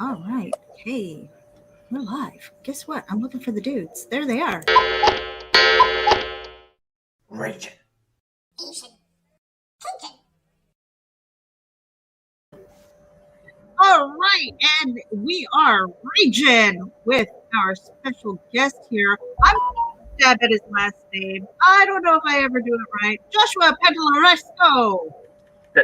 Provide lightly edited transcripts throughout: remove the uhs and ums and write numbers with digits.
All right. Hey, we're live. Guess what? I'm looking for the dudes. There they are. Raging. All right, and we are RAGIN with our special guest here. I'm stab at his last name. I don't know if I ever do it right. Joshua Pantalleresco.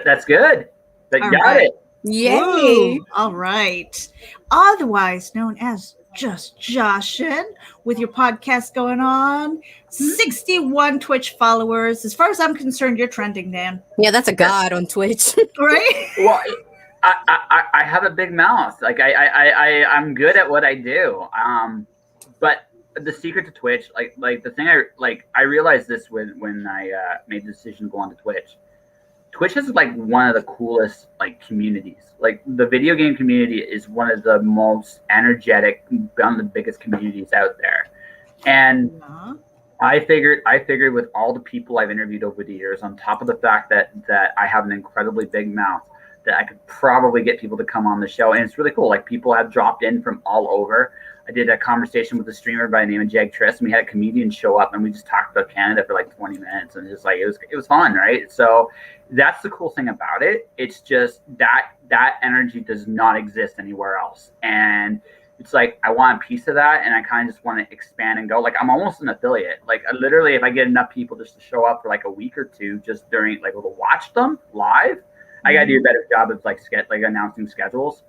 That's good. You All got right. it. Yay! Woo. All right. Otherwise known as Just Joshin, with your podcast going on. 61 Twitch followers. As far as I'm concerned, you're trending, Dan. Yeah, that's a god on Twitch. Right? Well, I have a big mouth. Like I'm good at what I do. But the secret to Twitch, like the thing I realized this when I made the decision to go on to Twitch. Twitch is like one of the coolest like communities. Like the video game community is one of the most energetic, one of the biggest communities out there. And I figured with all the people I've interviewed over the years, on top of the fact that I have an incredibly big mouth, that I could probably get people to come on the show. And it's really cool. Like people have dropped in from all over. I did a conversation with a streamer by the name of Jag Triss, and we had a comedian show up, and we just talked about Canada for like 20 minutes, and just like it was fun, right? So that's the cool thing about it. It's just that energy does not exist anywhere else, and it's like I want a piece of that, and I kind of just want to expand and go. Like I'm almost an affiliate. Like literally, if I get enough people just to show up for like a week or two, just during like to watch them live, I gotta do a better job of like announcing schedules.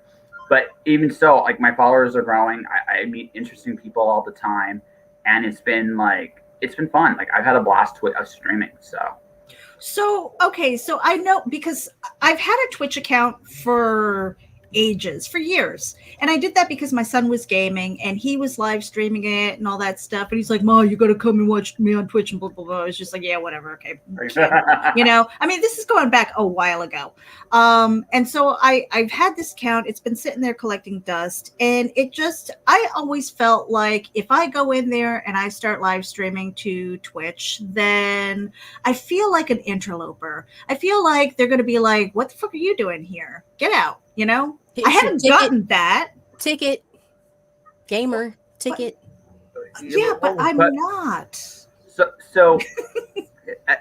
But even so, like my followers are growing. I meet interesting people all the time, and it's been fun. Like I've had a blast with streaming. So okay, so I know because I've had a Twitch account for ages, for years, and I did that because my son was gaming and he was live streaming it and all that stuff, and he's like, "Ma, you got to come and watch me on Twitch," and blah blah blah. I was just like, "Yeah, whatever, okay." You know, I mean, this is going back a while ago, and so I've had this account. It's been sitting there collecting dust, and I always felt like if I go in there and I start live streaming to Twitch, then I feel like an interloper. I feel like they're going to be like, "What the fuck are you doing here? Get out!" You know, I haven't gotten that ticket, gamer ticket. Yeah, but I'm not. So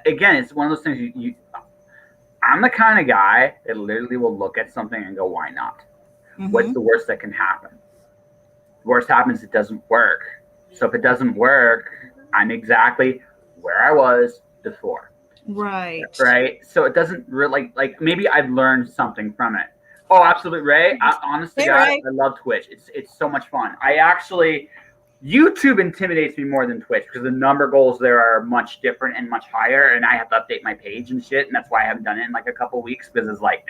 again, it's one of those things. I'm the kind of guy that literally will look at something and go, "Why not? What's the worst that can happen? The worst happens, it doesn't work. So if it doesn't work, I'm exactly where I was before." Right. So it doesn't really like maybe I've learned something from it. Oh, absolutely, Ray. Honestly, I love Twitch. It's so much fun. YouTube intimidates me more than Twitch because the number goals there are much different and much higher, and I have to update my page and shit, and that's why I haven't done it in like a couple weeks because it's like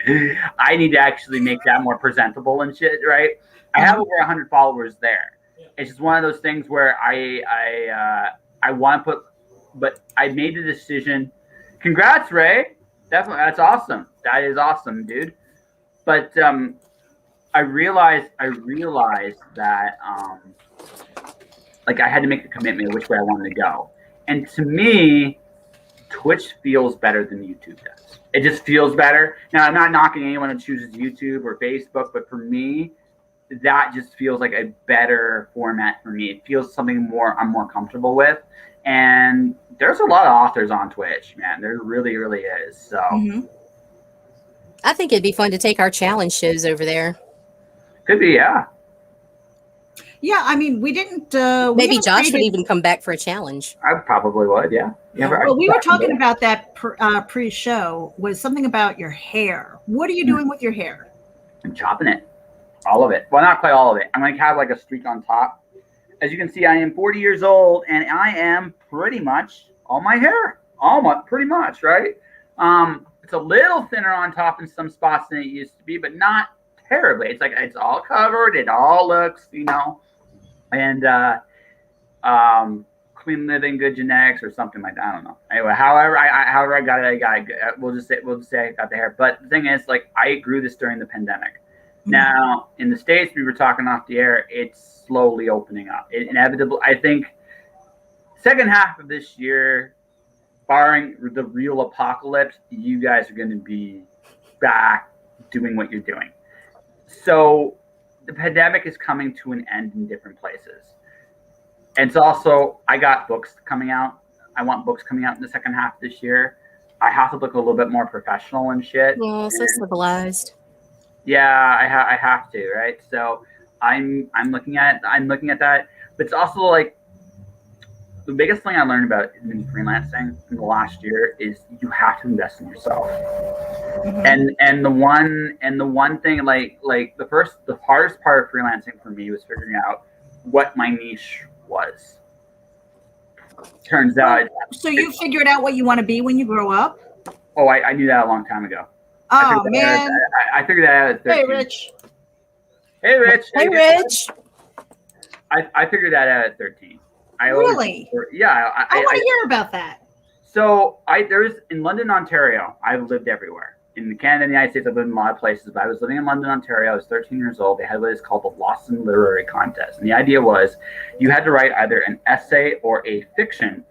I need to actually make that more presentable and shit, right? I have over 100 followers there. It's just one of those things where I want to put, but I made the decision. Congrats, Ray. Definitely, that's awesome. That is awesome, dude. But I realized that like I had to make the commitment of which way I wanted to go. And to me, Twitch feels better than YouTube does. It just feels better. Now, I'm not knocking anyone who chooses YouTube or Facebook, but for me, that just feels like a better format for me. It feels something I'm more comfortable with. And there's a lot of authors on Twitch, man. There really, really is. So I think it'd be fun to take our challenge shows over there. Could be, yeah. Yeah, I mean, we didn't. Maybe Josh would even come back for a challenge. I probably would, yeah. Well, we were talking about that pre-show. Was something about your hair. What are you doing with your hair? I'm chopping it, all of it. Well, not quite all of it. I'm going to have like a streak on top. As you can see, I am 40 years old, and I am pretty much all my hair, pretty much, right? It's a little thinner on top in some spots than it used to be, but not terribly. It's like it's all covered. It all looks, and clean living, good genetics, or something like that. I don't know. Anyway, however I got it, we'll just say I got the hair. But the thing is, like, I grew this during the pandemic. Now, in the States, we were talking off the air, it's slowly opening up. It inevitable. I think second half of this year, barring the real apocalypse, you guys are going to be back doing what you're doing. So the pandemic is coming to an end in different places. And it's also, I got books coming out. I want books coming out in the second half of this year. I have to look a little bit more professional and shit. Oh, so civilized. Yeah, I have to, right? So I'm looking at that. But it's also like the biggest thing I learned about in freelancing in the last year is you have to invest in yourself. Mhm. And the one thing like the hardest part of freelancing for me was figuring out what my niche was. Turns out, So you figured out what you want to be when you grow up? I knew that a long time ago. Oh man! I figured that out at 13. Hey, Rich. Hey, Rich. Hey, Rich. I figured that out at 13. Really? Yeah. I want to hear about that. So there's in London, Ontario. I've lived everywhere. In Canada and the United States, I've lived in a lot of places. But I was living in London, Ontario. I was 13 years old. They had what is called the Lawson Literary Contest. And the idea was you had to write either an essay or a fiction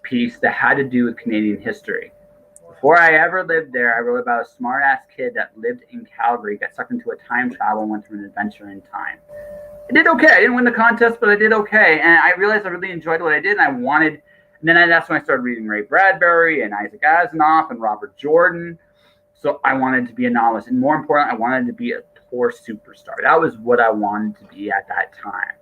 piece that had to do with Canadian history. Before I ever lived there, I wrote about a smart-ass kid that lived in Calgary, got sucked into a time travel, and went through an adventure in time. I did okay. I didn't win the contest, but I did okay. And I realized I really enjoyed what I did, and I wanted. And then that's when I started reading Ray Bradbury and Isaac Asimov and Robert Jordan. So I wanted to be a novelist, and more important, I wanted to be a tour superstar. That was what I wanted to be at that time.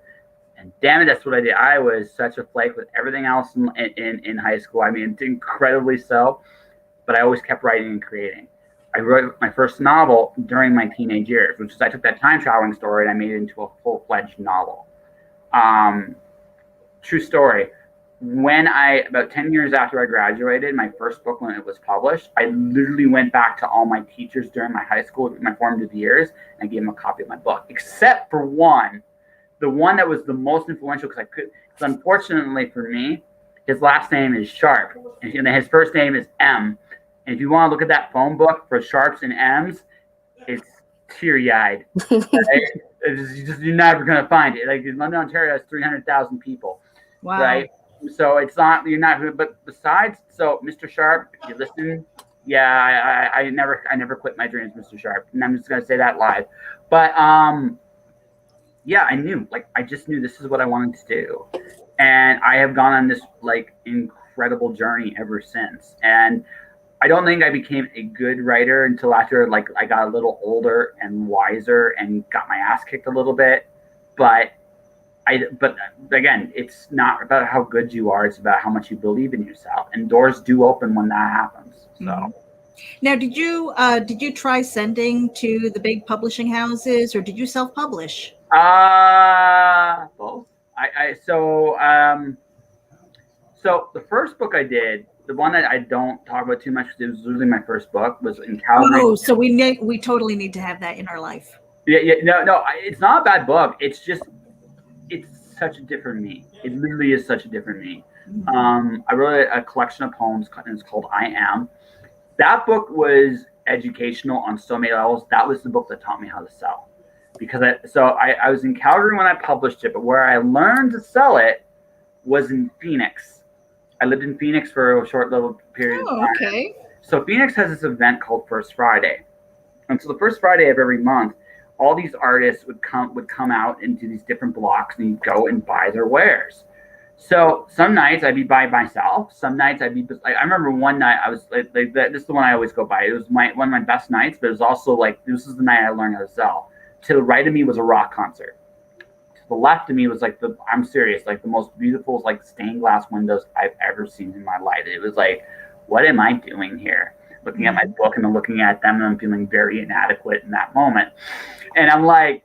And damn it, that's what I did. I was such a flake with everything else in high school. I mean, incredibly so. But I always kept writing and creating. I wrote my first novel during my teenage years, which is I took that time traveling story and I made it into a full-fledged novel. True story. About 10 years after I graduated, my first book, when it was published, I literally went back to all my teachers during my high school, my formative years, and I gave them a copy of my book, except for one, the one that was the most influential, because unfortunately for me, his last name is Sharp, and his first name is M. And if you want to look at that phone book for Sharps and M's, it's teary-eyed. Right? You're never going to find it. Like London, Ontario has 300,000 people. Wow. Right? So it's not, you're not, but besides, so Mr. Sharp, if you listen, yeah, I never quit my dreams, Mr. Sharp. And I'm just going to say that live. But, yeah, I just knew this is what I wanted to do. And I have gone on this like incredible journey ever since. And I don't think I became a good writer until after like I got a little older and wiser and got my ass kicked a little bit. But again, it's not about how good you are. It's about how much you believe in yourself. And doors do open when that happens. So. Mm-hmm. Now, did you try sending to the big publishing houses, or did you self-publish? Both. So the first book I did, the one that I don't talk about too much because it was literally my first book, was in Calgary. Oh, so we totally need to have that in our life. Yeah, no, it's not a bad book. It's just, it's such a different me. It literally is such a different me. Mm-hmm. I wrote a collection of poems, and it's called I Am. That book was educational on so many levels. That was the book that taught me how to sell. Because I was in Calgary when I published it, but where I learned to sell it was in Phoenix. I lived in Phoenix for a short little period of time. Okay. So Phoenix has this event called First Friday. And so the first Friday of every month, all these artists would come out into these different blocks and you'd go and buy their wares. So some nights I'd be by myself. Some nights I'd be I remember one night I was like this is the one I always go by. It was one of my best nights, but it was also like this is the night I learned how to sell. To the right of me was a rock concert. To the left of me was like I'm serious, like the most beautiful like stained glass windows I've ever seen in my life. It was like, what am I doing here? Looking at my book and I'm looking at them and I'm feeling very inadequate in that moment. And I'm like,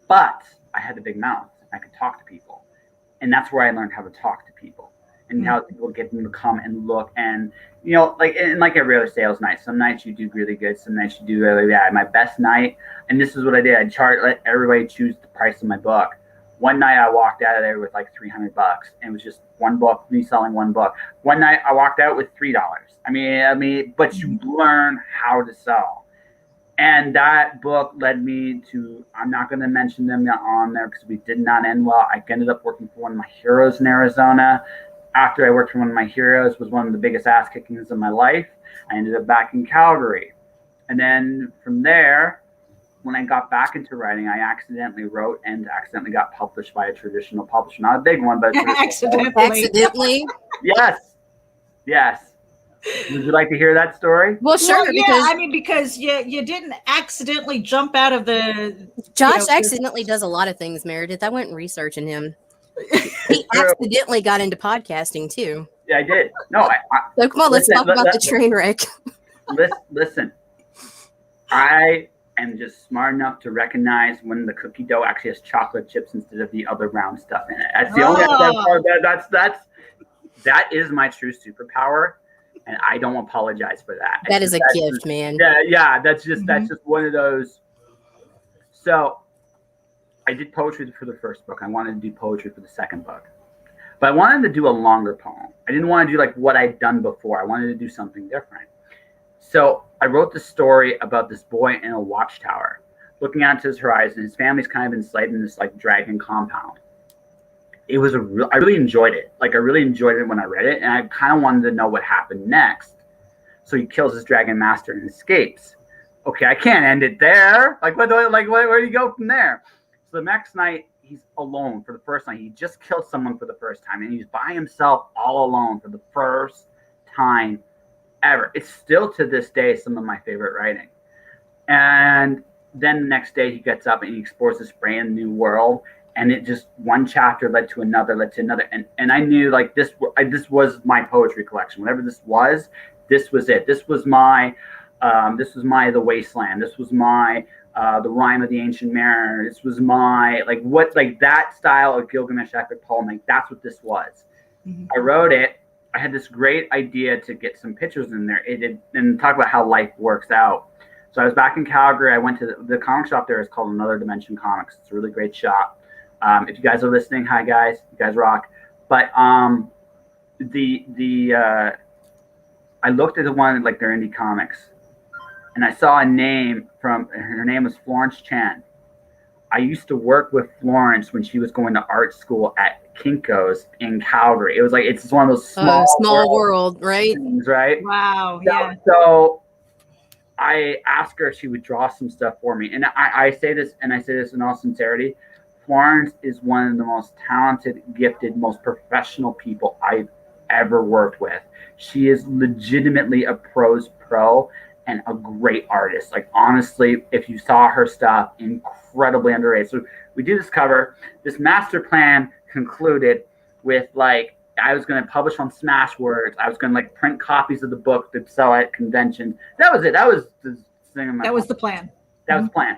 but I had a big mouth. I could talk to people. And that's where I learned how to talk to people and how people get them to come and look. And, like every other sales night, some nights you do really good. Some nights you do really bad. My best night, and this is what I did. I'd let everybody choose the price of my book. One night I walked out of there with like $300 and it was just one book, me selling one book. One night I walked out with $3. I mean, but you learn how to sell. And that book led me to, I'm not going to mention them on there because we did not end well. I ended up working for one of my heroes in Arizona. after I worked for one of my heroes, was one of the biggest ass kickings of my life. I ended up back in Calgary. And then from there, when I got back into writing, I accidentally wrote and accidentally got published by a traditional publisher. Not a big one, but Accidentally. Yes. Yes. Would you like to hear that story? Well, sure. Well, yeah, because I mean, because you didn't accidentally jump out of the. Josh accidentally does a lot of things, Meredith. I went researching him. He accidentally got into podcasting too. Yeah, I did. No, So come on, let's talk about the train wreck. Listen, I am just smart enough to recognize when the cookie dough actually has chocolate chips instead of the other round stuff in it. That's the only. That is my true superpower, and I don't apologize for that. That is a gift, man. Yeah. That's just one of those. So, I did poetry for the first book. I wanted to do poetry for the second book, but I wanted to do a longer poem. I didn't want to do like what I'd done before. I wanted to do something different. So I wrote this story about this boy in a watchtower, looking out to his horizon. His family's kind of enslaved in this like dragon compound. It was I really enjoyed it. Like I really enjoyed it when I read it, and I kind of wanted to know what happened next. So he kills his dragon master and escapes. Okay, I can't end it there. Like where do you go from there? So the next night he's alone for the first night. He just killed someone for the first time, and he's by himself, all alone for the first time ever. It's still to this day some of my favorite writing. And then the next day he gets up and he explores this brand new world, and it just one chapter led to another, and I knew like this was my poetry collection. Whatever this was it. This was my The Wasteland. This was my The Rime of the Ancient Mariner. This was my that style of Gilgamesh epic poem. Like that's what this was. Mm-hmm. I wrote it. I had this great idea to get some pictures in there. And talk about how life works out. So I was back in Calgary. I went to the comic shop there. It's called Another Dimension Comics. It's a really great shop. If you guys are listening, hi guys, you guys rock. But I looked at the one like their indie comics, and I saw a name her name was Florence Chan. I used to work with Florence when she was going to art school at Kinko's in Calgary. It was like, it's one of those small world, right? Things, right? Wow. Yeah. So I asked her if she would draw some stuff for me. And I say this in all sincerity. Florence is one of the most talented, gifted, most professional people I've ever worked with. She is legitimately a pro's pro and a great artist. Like, honestly, if you saw her stuff, incredibly underrated. So we do this cover. This master plan concluded with like, I was going to publish on Smashwords. I was going to like print copies of the book to sell at conventions. That was it. That was the thing. That was the plan. That was the plan.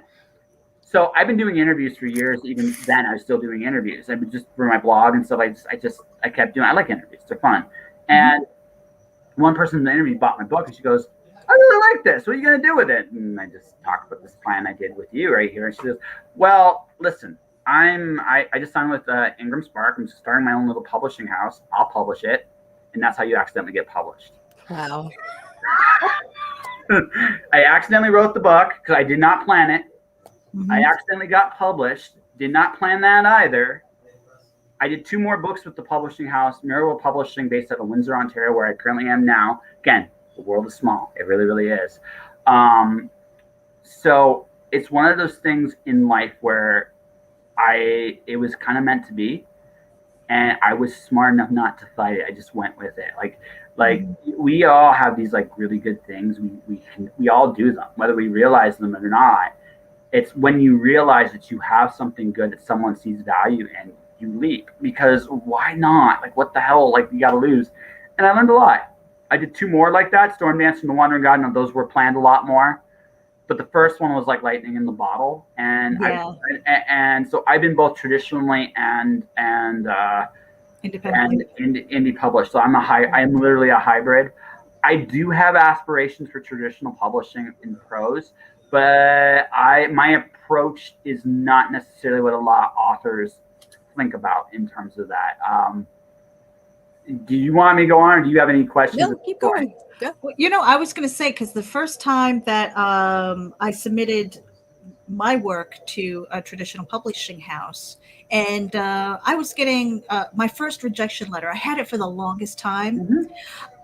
So I've been doing interviews for years. Even then, I was still doing interviews. I've been just for my blog and stuff. I kept doing. I like interviews. They're fun. And one person in the interview bought my book, and she goes, "I really like this. What are you going to do with it?" And I just talked about this plan I did with you right here. And she goes, "Well, listen, I just signed with Ingram Spark. I'm starting my own little publishing house. I'll publish it, and that's how you accidentally get published." Wow. I accidentally wrote the book because I did not plan it. I accidentally got published. Did not plan that either. I did 2 more books with the publishing house, Miracle Publishing, based out of Windsor, Ontario, where I currently am now. Again, the world is small. It really, really is. So it's one of those things in life where it was kind of meant to be, and I was smart enough not to fight it. I just went with it. Like we all have these like really good things. We all do them, whether we realize them or not. It's when you realize that you have something good that someone sees value in, you leap, because why not? Like, what the hell? Like, you got to lose. And I learned a lot. I did 2 more like that, Storm Dance and The Wandering Garden, and those were planned a lot more. But the first one was like lightning in the bottle. And and so I've been both traditionally and indie published. So I'm literally a hybrid. I do have aspirations for traditional publishing in prose, but my approach is not necessarily what a lot of authors think about in terms of that. Do you want me to go on, or do you have any questions? No, keep going. Go. Well, I was going to say, because the first time that I submitted my work to a traditional publishing house. And I was getting my first rejection letter. I had it for the longest time. Mm-hmm.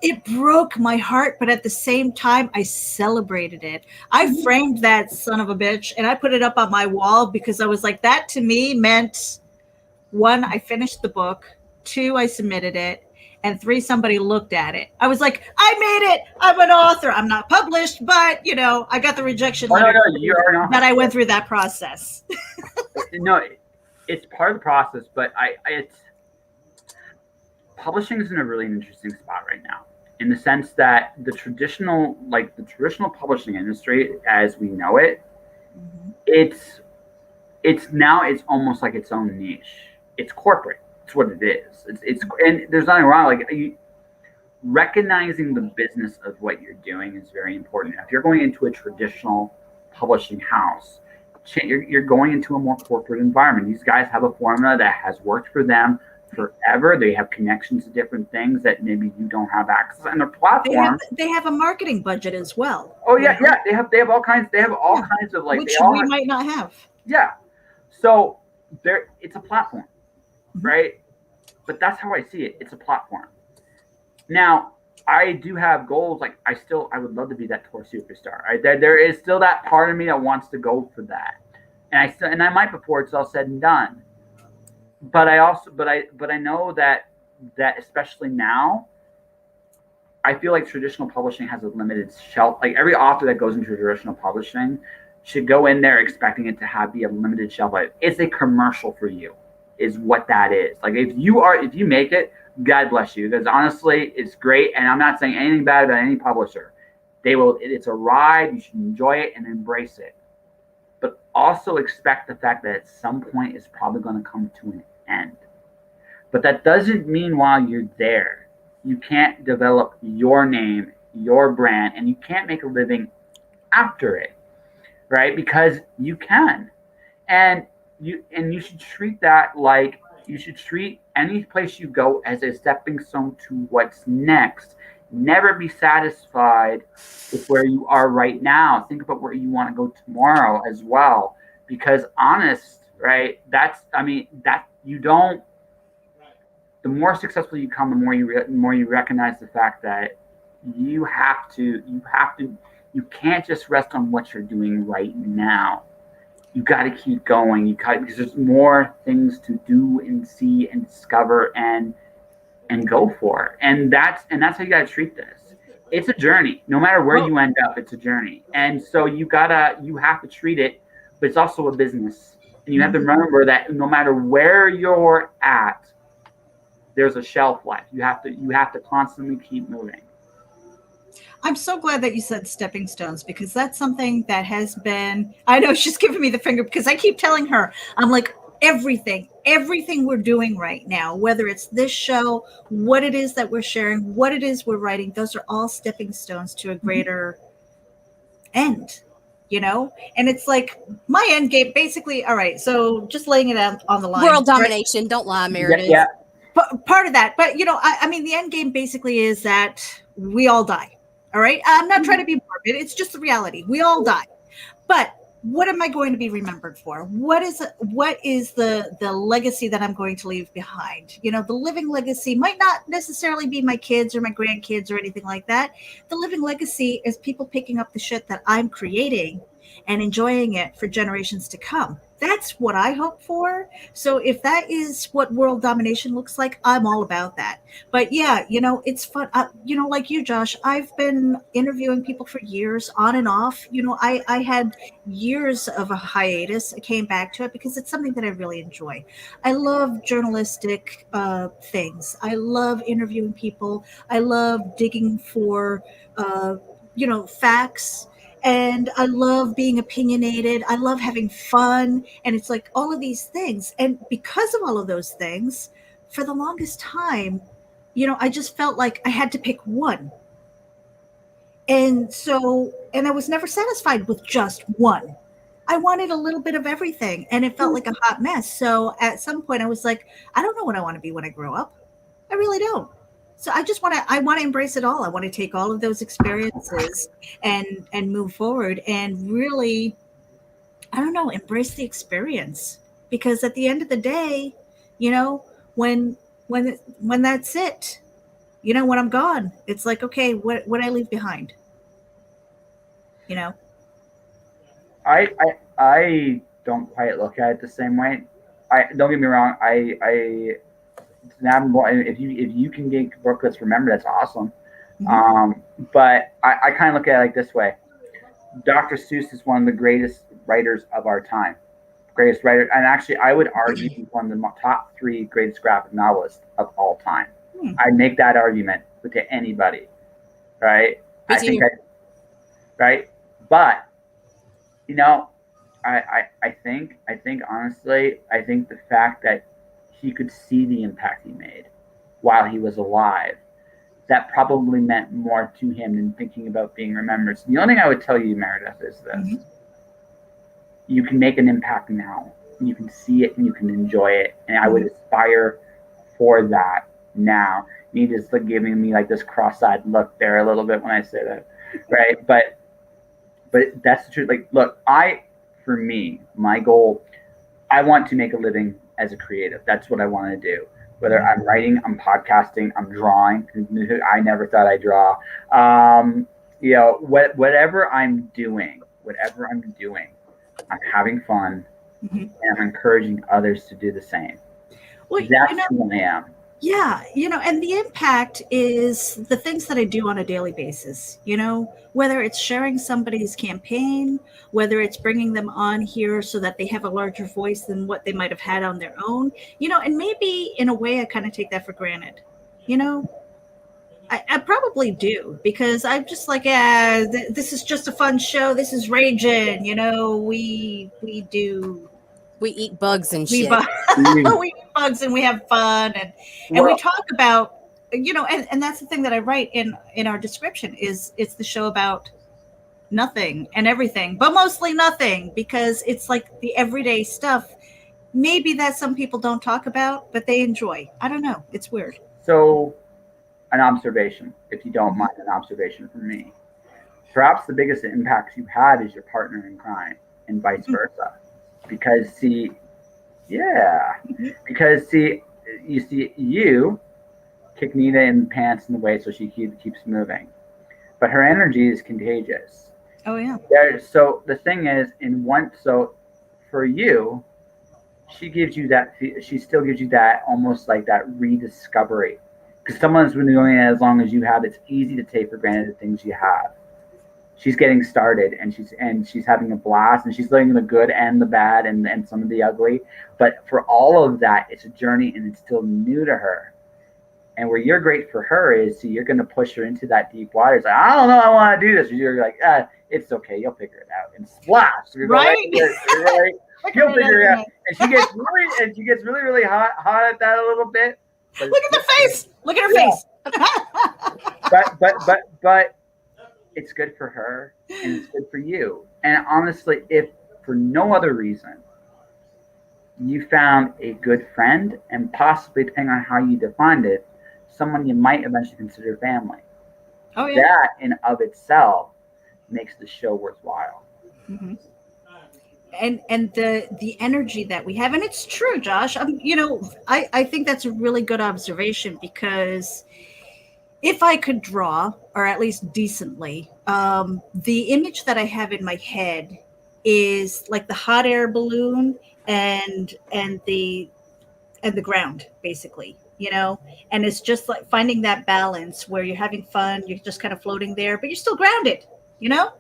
It broke my heart, but at the same time, I celebrated it. I framed that son of a bitch and I put it up on my wall because I was like, that to me meant, one, I finished the book, two, I submitted it, and three, somebody looked at it. I was like, I made it. I'm an author. I'm not published, but I got the rejection letter. No, you are not. That I went through that process. No, it's part of the process, but it's publishing is in a really interesting spot right now, in the sense that the traditional publishing industry as we know it, it's almost like its own niche. It's corporate. It's what it is. It's and there's nothing wrong. Like, recognizing the business of what you're doing is very important. If you're going into a traditional publishing house, you're going into a more corporate environment. These guys have a formula that has worked for them forever. They have connections to different things that maybe you don't have access, and their platform. They have a marketing budget as well. Oh yeah. They have all kinds. They have all kinds of which we might not have. Yeah. So it's a platform, right? But that's how I see it. It's a platform. Now, I do have goals. Like, I would love to be that tour superstar. Right? There is still that part of me that wants to go for that, and I might before it's all said and done. But I know that especially now, I feel like traditional publishing has a limited shelf. Like, every author that goes into traditional publishing should go in there expecting it to be a limited shelf life. It's a commercial for you, is what that is. Like, if you make it, God bless you, because honestly, it's great. And I'm not saying anything bad about any publisher. It's a ride. You should enjoy it and embrace it. But also expect the fact that at some point it's probably going to come to an end. But that doesn't mean while you're there, you can't develop your name, your brand, and you can't make a living after it, right? Because you can. And you should treat that like you should treat any place you go as a stepping stone to what's next. Never be satisfied with where you are right now. Think about where you want to go tomorrow as well. Because right? The more successful you come, the more you recognize the fact that you can't just rest on what you're doing right now. You got to keep going. Because there's more things to do and see and discover and go for. And that's how you got to treat this. It's a journey. No matter where you end up, it's a journey. And so you have to treat it, but it's also a business. And you have to remember that no matter where you're at, there's a shelf life. You have to constantly keep moving. I'm so glad that you said stepping stones, because that's something that has been, I know she's giving me the finger because I keep telling her, I'm like, everything we're doing right now, whether it's this show, what it is that we're sharing, what it is we're writing, those are all stepping stones to a greater end, And it's like my end game, basically. All right. So just laying it out on the line. World domination. Don't lie, Meredith. Yeah. Part of that. But, I mean, the end game basically is that we all die. All right. I'm not trying to be morbid. It's just the reality. We all die. But what am I going to be remembered for? What is the legacy that I'm going to leave behind? The living legacy might not necessarily be my kids or my grandkids or anything like that. The living legacy is people picking up the shit that I'm creating and enjoying it for generations to come. That's what I hope for. So if that is what world domination looks like, I'm all about that. But yeah, it's fun. Like you, Josh, I've been interviewing people for years on and off. I had years of a hiatus. I came back to it because it's something that I really enjoy. I love journalistic things. I love interviewing people. I love digging for, facts. And I love being opinionated. I love having fun. And it's like all of these things. And because of all of those things, for the longest time, I just felt like I had to pick one. And I was never satisfied with just one. I wanted a little bit of everything. And it felt like a hot mess. So at some point I was like, I don't know what I want to be when I grow up. I really don't. So I want to embrace it all. I want to take all of those experiences and move forward and really I don't know, embrace the experience, because at the end of the day, you know, when when that's it, you know, when I'm gone, it's like, okay, what I leave behind, you know. I don't quite look at it the same way. I don't get me wrong. Now if you can get booklets, remember that's awesome. But I kind of look at it like this way. Dr. Seuss is one of the greatest writers of our time. Greatest writer, and actually, I would argue he's one of the top 3 greatest graphic novelists of all time. I'd make that argument with anybody, right? Me too. Right? But you know, I think honestly, I think the fact that he could see the impact he made while he was alive, that probably meant more to him than thinking about being remembered. So the only thing I would tell you, Meredith, is this. You can make an impact now. You can see it and you can enjoy it. And I would aspire for that now. You just like giving me like this cross-eyed look there a little bit when I say that, right? But that's the truth. Like, look, for me, my goal, I want to make a living as a creative. That's what I want to do. Whether I'm writing, I'm podcasting, I'm drawing. I never thought I'd draw. You know, whatever I'm doing, I'm having fun, and I'm encouraging others to do the same. Well, that's who I am. Yeah, you know, and the impact is the things that I do on a daily basis, you know, whether it's sharing somebody's campaign, whether it's bringing them on here so that they have a larger voice than what they might have had on their own, you know, and maybe in a way I kind of take that for granted, you know. I probably do, because I'm just like, yeah, this is just a fun show. This is RAGIN, you know, we eat bugs and shit. We eat bugs and we have fun, and we talk about, you know, and that's the thing that I write in our description is it's the show about nothing and everything, but mostly nothing, because it's like the everyday stuff maybe that some people don't talk about, but they enjoy. I don't know. It's weird. So an observation, if you don't mind, an observation from me. Perhaps the biggest impact you've had is your partner in crime, and vice versa. Because you kick Nita in the pants in the way so she keeps moving, but her energy is contagious. Oh yeah. So the thing is, for you, she still gives you that almost like that rediscovery, because someone's been doing it as long as you have. It's easy to take for granted the things you have. She's getting started, and she's having a blast, and she's learning the good and the bad and some of the ugly. But for all of that, it's a journey, and it's still new to her. And where you're great for her is, you're going to push her into that deep water. It's like, I don't know, I want to do this. And you're like, it's okay, you'll figure it out, and splash. Right? You'll figure it out. And she gets really, really hot at that a little bit. Look at the face. Look at her face. But it's good for her, and it's good for you. And honestly, if for no other reason, you found a good friend, and possibly, depending on how you defined it, someone you might eventually consider family. Oh yeah. That in of itself makes the show worthwhile. And the energy that we have, and it's true, Josh. You know, I think that's a really good observation, because if I could draw, or at least decently, the image that I have in my head is like the hot air balloon and the ground, basically, you know. And it's just like finding that balance where you're having fun, you're just kind of floating there, but you're still grounded, you know.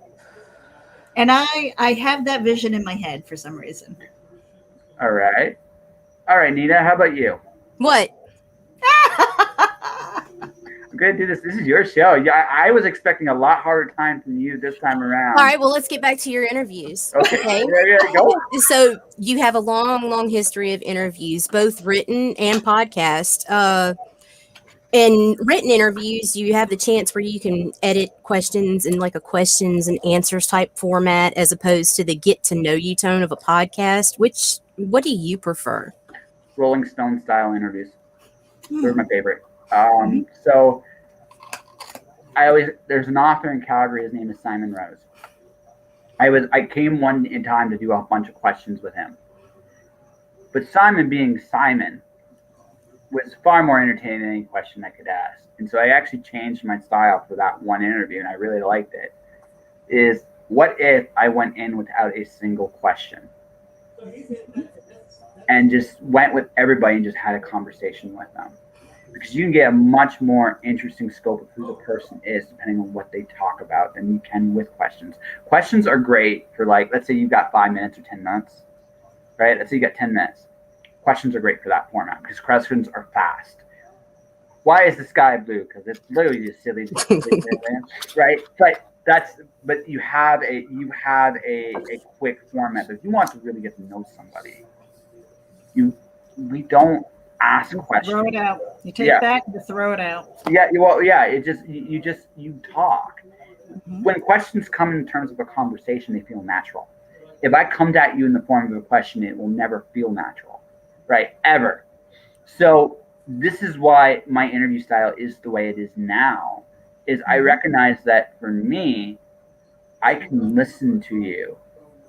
And I have that vision in my head for some reason. All right, Nita, how about you? What? I'm going to do this. This is your show. Yeah, I was expecting a lot harder time from you this time around. All right, well, let's get back to your interviews. Okay. Go. So you have a long history of interviews, both written and podcast. In written interviews, you have the chance where you can edit questions in like a questions and answers type format, as opposed to the get to know you tone of a podcast. What do you prefer? Rolling Stone style interviews. They're my favorite. So there's an author in Calgary. His name is Simon Rose. I came one in time to do a bunch of questions with him. But Simon, being Simon, was far more entertaining than any question I could ask. And so I actually changed my style for that one interview, and I really liked it. Is what if I went in without a single question and just went with everybody and just had a conversation with them? Because you can get a much more interesting scope of who the person is depending on what they talk about than you can with questions. Questions are great for, like, let's say you've got 5 minutes or 10 minutes, right? Let's say you got 10 minutes. Questions are great for that format because questions are fast. Why is the sky blue? Because it's literally just silly, right? But you have a quick format. But if you want to really get to know somebody, we don't ask questions. Throw it out. You take it back, you throw it out. Yeah, well, yeah. It just you talk. Mm-hmm. When questions come in terms of a conversation, they feel natural. If I come at you in the form of a question, it will never feel natural, right? Ever. So this is why my interview style is the way it is now. Is I recognize that for me, I can listen to you,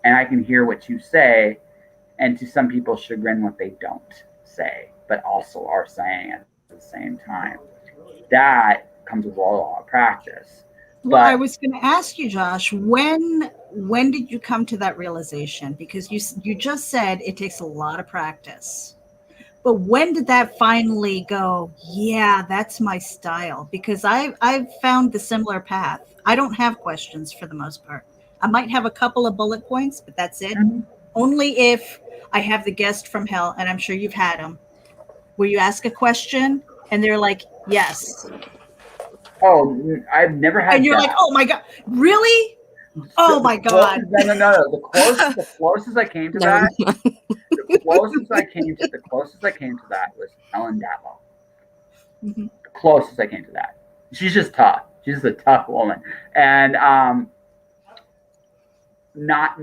and I can hear what you say, and to some people's chagrin, what they don't say, but also are saying at the same time. That comes with a lot of practice. Well, I was going to ask you, Josh, when did you come to that realization? Because you just said it takes a lot of practice. But when did that finally go, yeah, that's my style? Because I've found the similar path. I don't have questions for the most part. I might have a couple of bullet points, but that's it. Mm-hmm. Only if I have the guest from hell, and I'm sure you've had them, where you ask a question and they're like, yes. Oh, I've never had. And you're like, oh my God, really? Oh my God. No. The closest I came to that. The closest I came to that was Ellen Datlow. Mm-hmm. The closest I came to that. She's just tough. She's just a tough woman, and not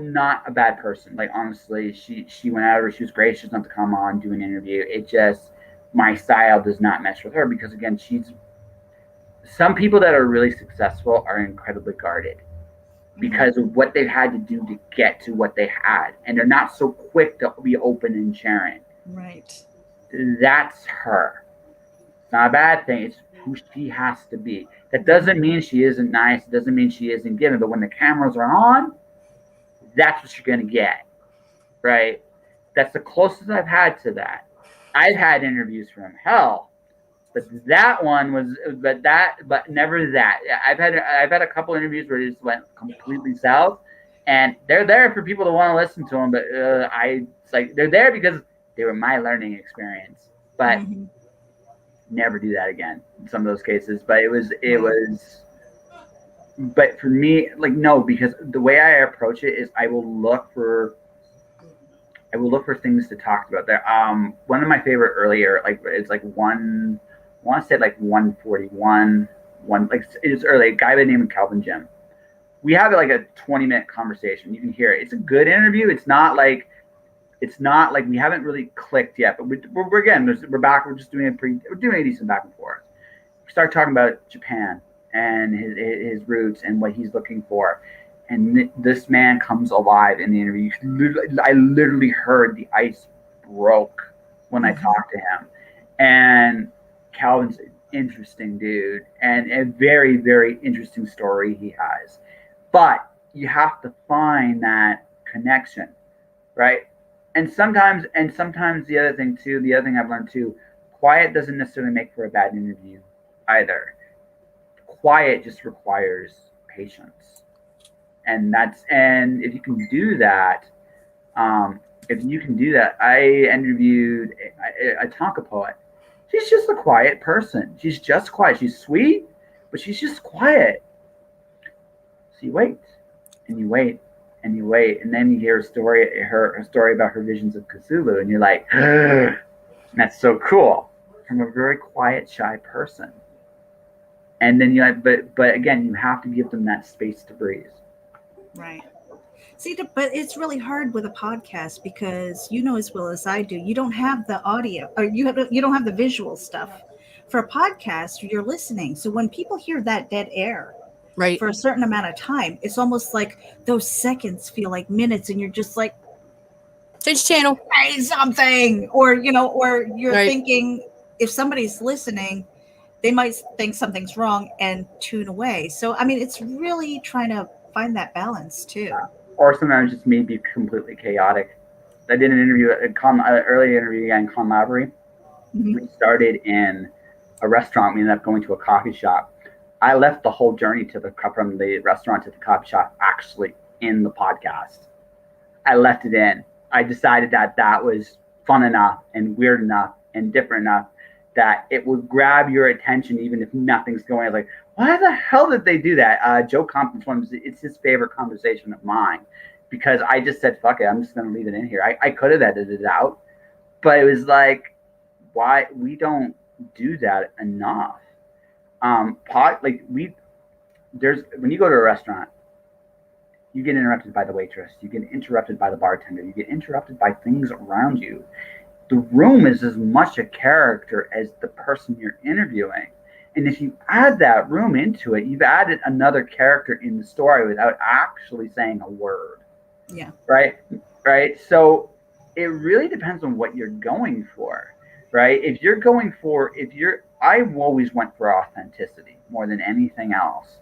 a bad person. Like, honestly, she went out of her. She was great. She doesn't have to come on, do an interview. It just, my style does not mesh with her because, again, some people that are really successful are incredibly guarded because of what they've had to do to get to what they had. And they're not so quick to be open and sharing. Right. That's her. It's not a bad thing. It's who she has to be. That doesn't mean she isn't nice. It doesn't mean she isn't giving. But when the cameras are on, that's what you're going to get. Right? That's the closest I've had to that. I've had interviews from hell. But that one was, but never that. I've had a couple interviews where it just went completely south, and they're there for people to want to listen to them. But it's like they're there because they were my learning experience. But never do that again in some of those cases. But it was. But for me, like, no, because the way I approach it is I will look for things to talk about. There, one of my favorite earlier, like, it's like one. I want to say like 141, it was early, a guy by the name of Calvin Jim. We have like a 20-minute conversation. You can hear it. It's a good interview. It's not like we haven't really clicked yet, but we're back. We're just doing we're doing a decent back and forth. We start talking about Japan and his roots and what he's looking for. And this man comes alive in the interview. I literally heard the ice broke when I talked to him. And Calvin's an interesting dude and a very, very interesting story he has. But you have to find that connection, right? And sometimes the other thing I've learned too, quiet doesn't necessarily make for a bad interview either. Quiet just requires patience. And if you can do that, I interviewed a Tonka poet. She's just a quiet person. She's just quiet. She's sweet, but she's just quiet. So you wait, and you wait, and you wait, and then you hear a story about her visions of Cthulhu, and you're like, that's so cool, from a very quiet, shy person. And then but again, you have to give them that space to breathe. Right. See, but it's really hard with a podcast because you know as well as I do, you don't have the audio or you don't have the visual stuff. For a podcast, you're listening. So when people hear that dead air, Right. for a certain amount of time, it's almost like those seconds feel like minutes, and you're just like, Change channel. say something, or or you're Right. thinking if somebody's listening, they might think something's wrong and tune away. So I mean, it's really trying to find that balance too. Or sometimes just me be completely chaotic. I did an interview, early interview again, Con Lavery. Mhm. We started in a restaurant. We ended up going to a coffee shop. I left the whole journey from the restaurant to the coffee shop actually in the podcast. I left it in. I decided that was fun enough and weird enough and different enough that it would grab your attention even if nothing's going on. Like, why the hell did they do that? Joe Compton's it's his favorite conversation of mine because I just said, fuck it, I'm just going to leave it in here. I could have edited it out, but it was like, why we don't do that enough. When you go to a restaurant, you get interrupted by the waitress, you get interrupted by the bartender, you get interrupted by things around you. The room is as much a character as the person you're interviewing. And if you add that room into it, you've added another character in the story without actually saying a word. Yeah. Right? So it really depends on what you're going for. Right? I always went for authenticity more than anything else.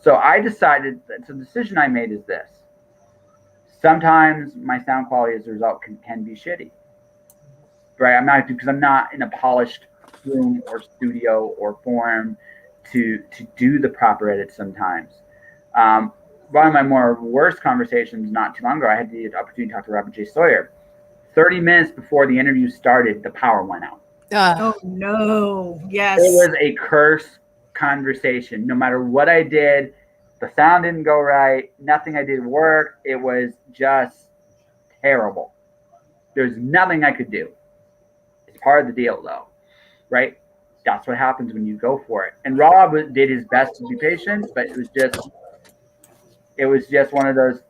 So I decided that the decision I made is this. Sometimes my sound quality as a result can be shitty. Right? I'm not in a polished room or studio or form to do the proper edit sometimes. One of my worst conversations not too long ago, I had the opportunity to talk to Robert J. Sawyer. 30 minutes before the interview started, the power went out. Oh no! Yes, it was a curse conversation. No matter what I did, the sound didn't go right. Nothing I did worked. It was just terrible. There's nothing I could do. It's part of the deal, though, right? That's what happens when you go for it. And Rob did his best to be patient, but it was just one of those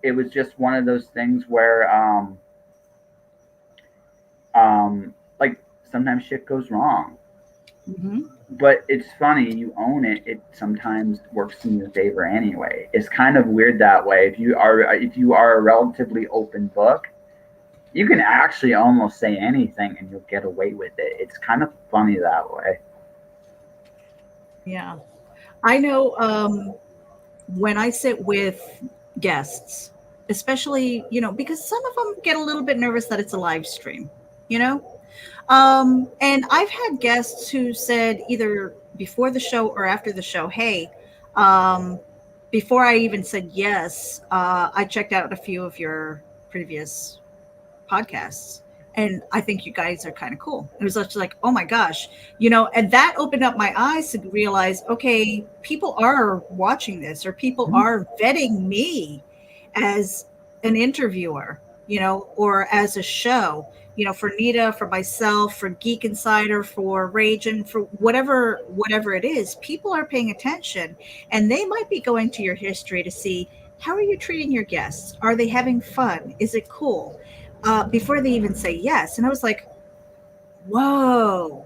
things where like sometimes shit goes wrong. Mm-hmm. But it's funny, you own it. It sometimes works in your favor anyway. It's kind of weird that way. If you are a relatively open book, you can actually almost say anything and you'll get away with it. It's kind of funny that way. Yeah, I know. When I sit with guests, especially because some of them get a little bit nervous that it's a live stream, and I've had guests who said either before the show or after the show, hey, before I even said yes, I checked out a few of your previous podcasts and I think you guys are kind of cool. It was just like, oh my gosh, and that opened up my eyes to realize, okay, people are watching this or people are vetting me as an interviewer, or as a show, for Nita, for myself, for Geek Insider, for RAGIN, for whatever it is. People are paying attention and they might be going to your history to see, how are you treating your guests? Are they having fun? Is it cool? Before they even say yes. And I was like, whoa,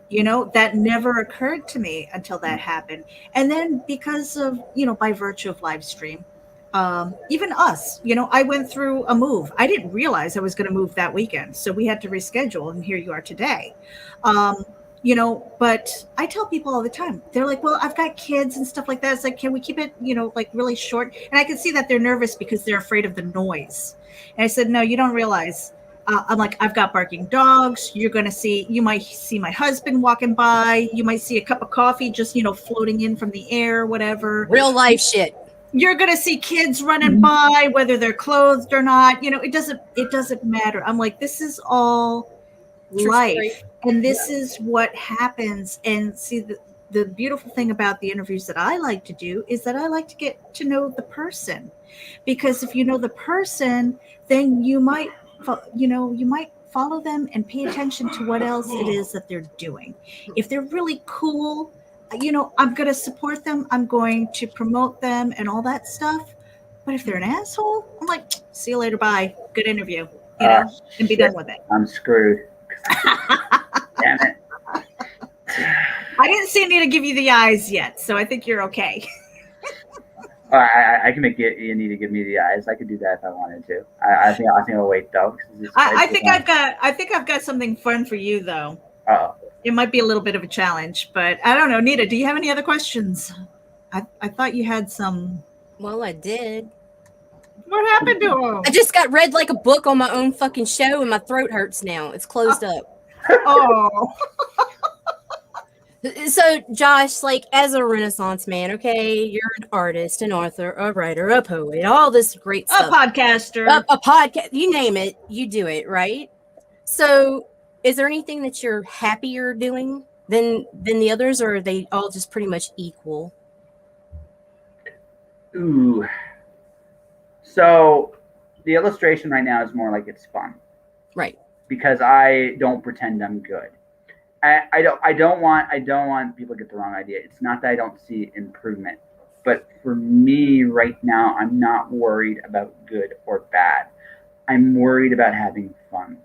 that never occurred to me until that happened. And then because of, by virtue of live stream, even us, I went through a move. I didn't realize I was going to move that weekend. So we had to reschedule and here you are today. But I tell people all the time, they're like, well, I've got kids and stuff like that. It's like, can we keep it, like really short? And I can see that they're nervous because they're afraid of the noise. And I said, no, you don't realize. I'm like, I've got barking dogs. You might see my husband walking by. You might see a cup of coffee just, floating in from the air, whatever. Real life shit. You're going to see kids running by, whether they're clothed or not. It doesn't matter. I'm like, this is all life. And this is what happens. And see, the beautiful thing about the interviews that I like to do is that I like to get to know the person. Because if you know the person, then you might follow them and pay attention to what else it is that they're doing. If they're really cool, I'm going to support them. I'm going to promote them and all that stuff. But if they're an asshole, I'm like, see you later. Bye. Good interview, and be done with it. I'm screwed. Damn it. I didn't see Anita give you the eyes yet, so I think you're okay. I can make you need to give me the eyes. I could do that if I wanted to. I think I'll wait though. I think I've got something fun for you though. Oh, It might be a little bit of a challenge, but I don't know. Nita, do you have any other questions? I thought you had some. Well, I did. What happened to him? I just got read like a book on my own fucking show, and my throat hurts now. It's closed up. Oh. So, Josh, like as a Renaissance man, okay, you're an artist, an author, a writer, a poet, all this great A stuff. podcaster. A podcast, you name it, you do it, right? So, is there anything that you're happier doing than the others, or are they all just pretty much equal? ooh. So the illustration right now is more like it's fun. Right. Because I don't pretend I'm good. I don't want people to get the wrong idea. It's not that I don't see improvement, but for me right now, I'm not worried about good or bad. I'm worried about having fun.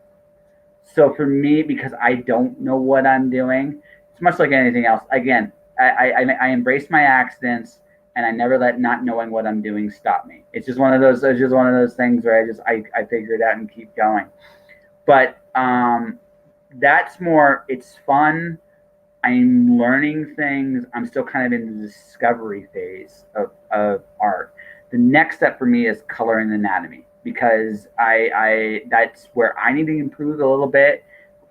So for me, because I don't know what I'm doing, it's much like anything else. Again, I embrace my accidents, and I never let not knowing what I'm doing stop me. It's just one of those. It's just one of those things where I figure it out and keep going. But that's more. It's fun. I'm learning things. I'm still kind of in the discovery phase of art. The next step for me is coloring anatomy, because I that's where I need to improve a little bit.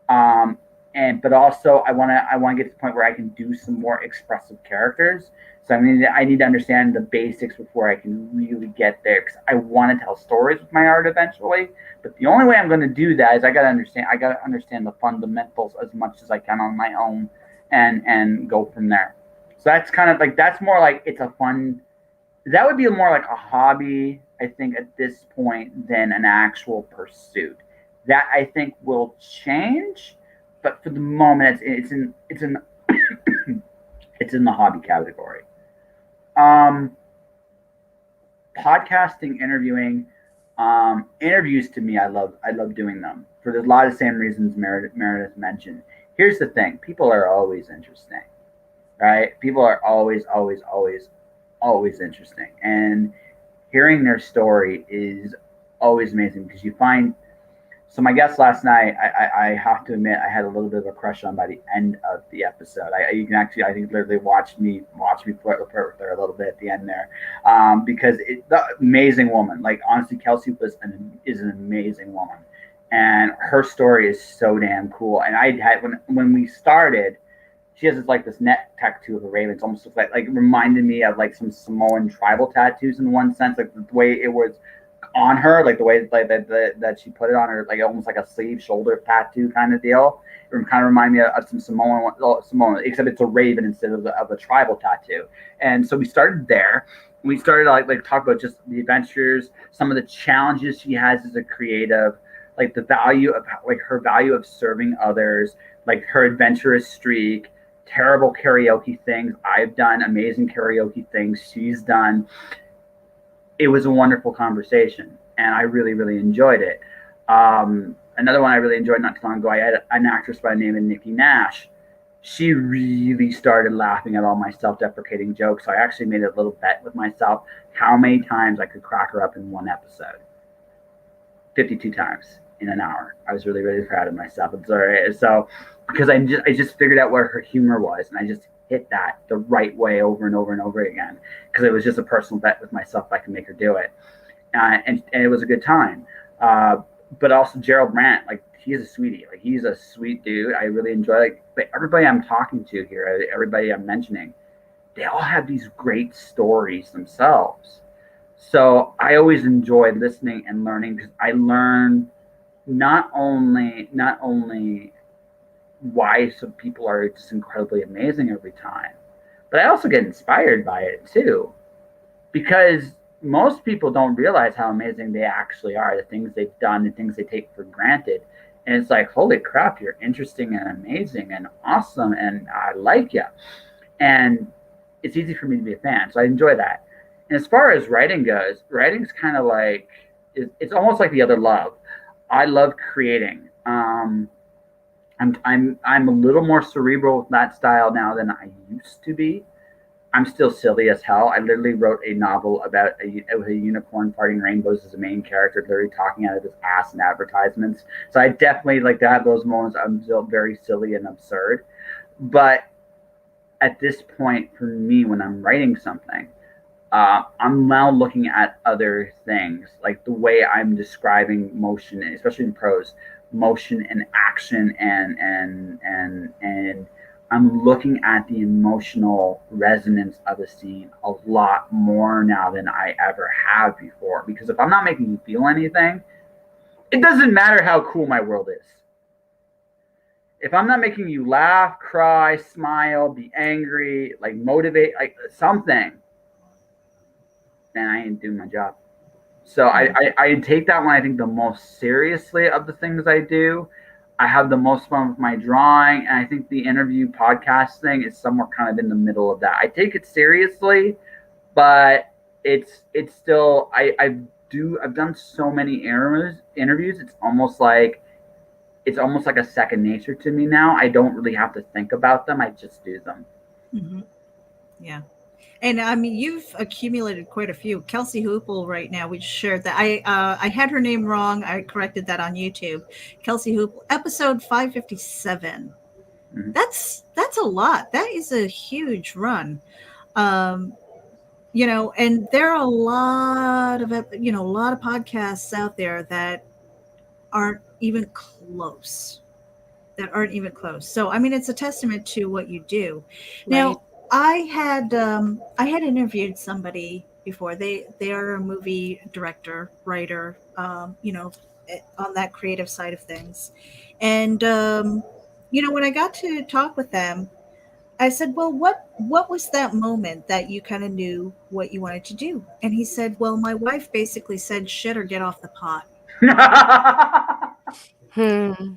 But also I want to get to the point where I can do some more expressive characters. So I need to understand the basics before I can really get there, because I want to tell stories with my art eventually. But the only way I'm going to do that is I got to understand the fundamentals as much as I can on my own, and go from there. So that's kind of like, that's more like it's a fun. That would be more like a hobby, I think, at this point, than an actual pursuit. That I think will change, but for the moment, it's in it's in the hobby category. Podcasting, interviewing, interviews to me, I love doing them for a lot of the same reasons Meredith mentioned. Here's the thing: people are always interesting, right? People are always interesting, and hearing their story is always amazing, because you find. So my guest last night, I have to admit, I had a little bit of a crush on by the end of the episode. You can actually, I think, literally watch me flirt with her a little bit at the end there, because the amazing woman. Like, honestly, Kelsey is an amazing woman, and her story is so damn cool. And I had when we started, she has this neck tattoo of a raven. It's almost like reminded me of like some Samoan tribal tattoos in one sense, like the way it was on her, like the way that she put it on her, like almost like a sleeve shoulder tattoo kind of deal. It kind of reminded me of some Samoan, except it's a raven instead of a tribal tattoo. And so we started there. We started like talk about just the adventures, some of the challenges she has as a creative, like the value of her value of serving others, like her adventurous streak, terrible karaoke things I've done, amazing karaoke things she's done. It was a wonderful conversation, and I really, really enjoyed it. Another one I really enjoyed not too long ago, I had an actress by the name of Nikki Nash. She really started laughing at all my self-deprecating jokes. So I actually made a little bet with myself how many times I could crack her up in one episode. 52 times in an hour. I was really, really proud of myself. I'm sorry. So because I just figured out where her humor was, and I just hit that the right way over and over and over again, because it was just a personal bet with myself if I can make her do it, and it was a good time. But also Gerald Brandt, like, he's a sweetie, like he's a sweet dude. I really enjoy but everybody I'm talking to here, everybody I'm mentioning, they all have these great stories themselves. So I always enjoy listening and learning, because I learn not only why some people are just incredibly amazing every time, but I also get inspired by it too, because most people don't realize how amazing they actually are, the things they've done, the things they take for granted. And it's like, holy crap, you're interesting and amazing and awesome, and I like you. And it's easy for me to be a fan, so I enjoy that. And as far as writing goes, writing's kind of like, it's almost like the other love. I love creating. I'm a little more cerebral with that style now than I used to be. I'm still silly as hell. I literally wrote a novel about a unicorn parting rainbows as a main character, literally talking out of his ass in advertisements. So I definitely like to have those moments. I'm still very silly and absurd. But at this point, for me, when I'm writing something, I'm now looking at other things, like the way I'm describing motion, especially in prose, motion and action, and I'm looking at the emotional resonance of a scene a lot more now than I ever have before. Because if I'm not making you feel anything, it doesn't matter how cool my world is. If I'm not making you laugh, cry, smile, be angry, like motivate, like something, then I ain't doing my job. So I take that one, I think, the most seriously of the things I do. I have the most fun with my drawing, and I think the interview podcast thing is somewhere kind of in the middle of that. I take it seriously, but it's still I've done so many interviews. It's almost like a second nature to me now. I don't really have to think about them. I just do them. Mm-hmm. Yeah. And I mean, you've accumulated quite a few. Kelsey Hoople, right now, we just shared that. I had her name wrong. I corrected that on YouTube. Kelsey Hoople, episode 557. Mm-hmm. That's a lot. That is a huge run. And there are a lot of podcasts out there that aren't even close. So I mean, it's a testament to what you do. Now, Right. I had interviewed somebody before. They're a movie director, writer, on that creative side of things. And when I got to talk with them, I said, "Well, what was that moment that you kind of knew what you wanted to do?" And he said, "Well, my wife basically said, 'Shit or get off the pot.'"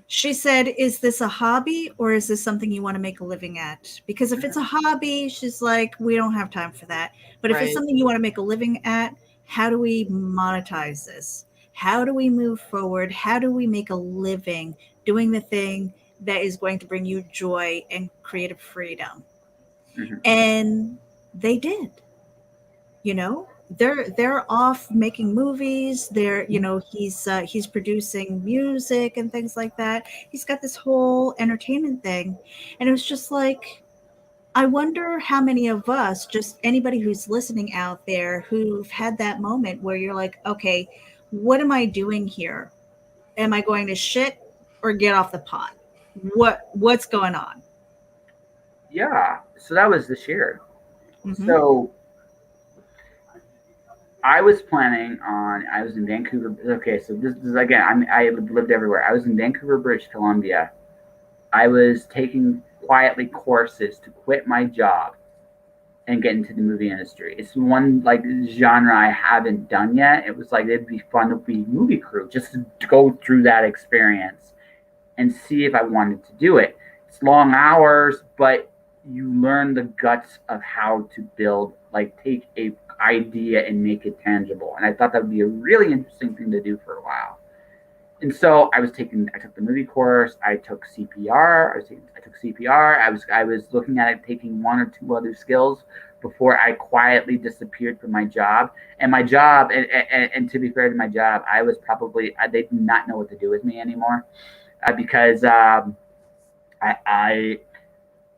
She said, "Is this a hobby or is this something you want to make a living at?" Because if it's a hobby, she's like, "We don't have time for that." But if it's something you want to make a living at, how do we monetize this? How do we move forward? How do we make a living doing the thing that is going to bring you joy and creative freedom? Mm-hmm. And they did. They're off making movies. He's producing music and things like that. He's got this whole entertainment thing, and it was just like, I wonder how many of us, just anybody who's listening out there, who've had that moment where you're like, okay, what am I doing here? Am I going to shit or get off the pot? What's going on? Yeah, so that was this year. Mm-hmm. So I was in Vancouver. Okay, so this is again, I lived everywhere. I was in Vancouver, British Columbia. I was taking quietly courses to quit my job and get into the movie industry. It's one like genre I haven't done yet. It was like it'd be fun to be movie crew, just to go through that experience and see if I wanted to do it. It's long hours, but you learn the guts of how to build, like take a idea and make it tangible. And I thought that would be a really interesting thing to do for a while. And so I took the movie course. I took CPR. I took CPR. I was looking at it, taking one or two other skills before I quietly disappeared from my job. And my job, and to be fair to my job, I was probably, they did not know what to do with me anymore, because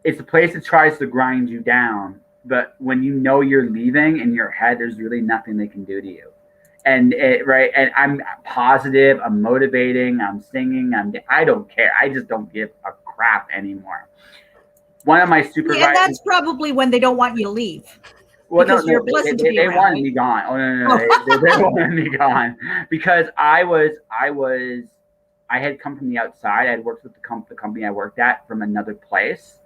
it's a place that tries to grind you down. But when you know you're leaving in your head, there's really nothing they can do to you. And I'm positive, I'm motivating, I'm singing, I don't care. I just don't give a crap anymore. One of my supervisors. Yeah, that's probably when they don't want you to leave. Well, because you're pleasant to be around. They wanted me gone. Oh no. They wanted me gone because I had come from the outside. I had worked with the company I worked at from another place.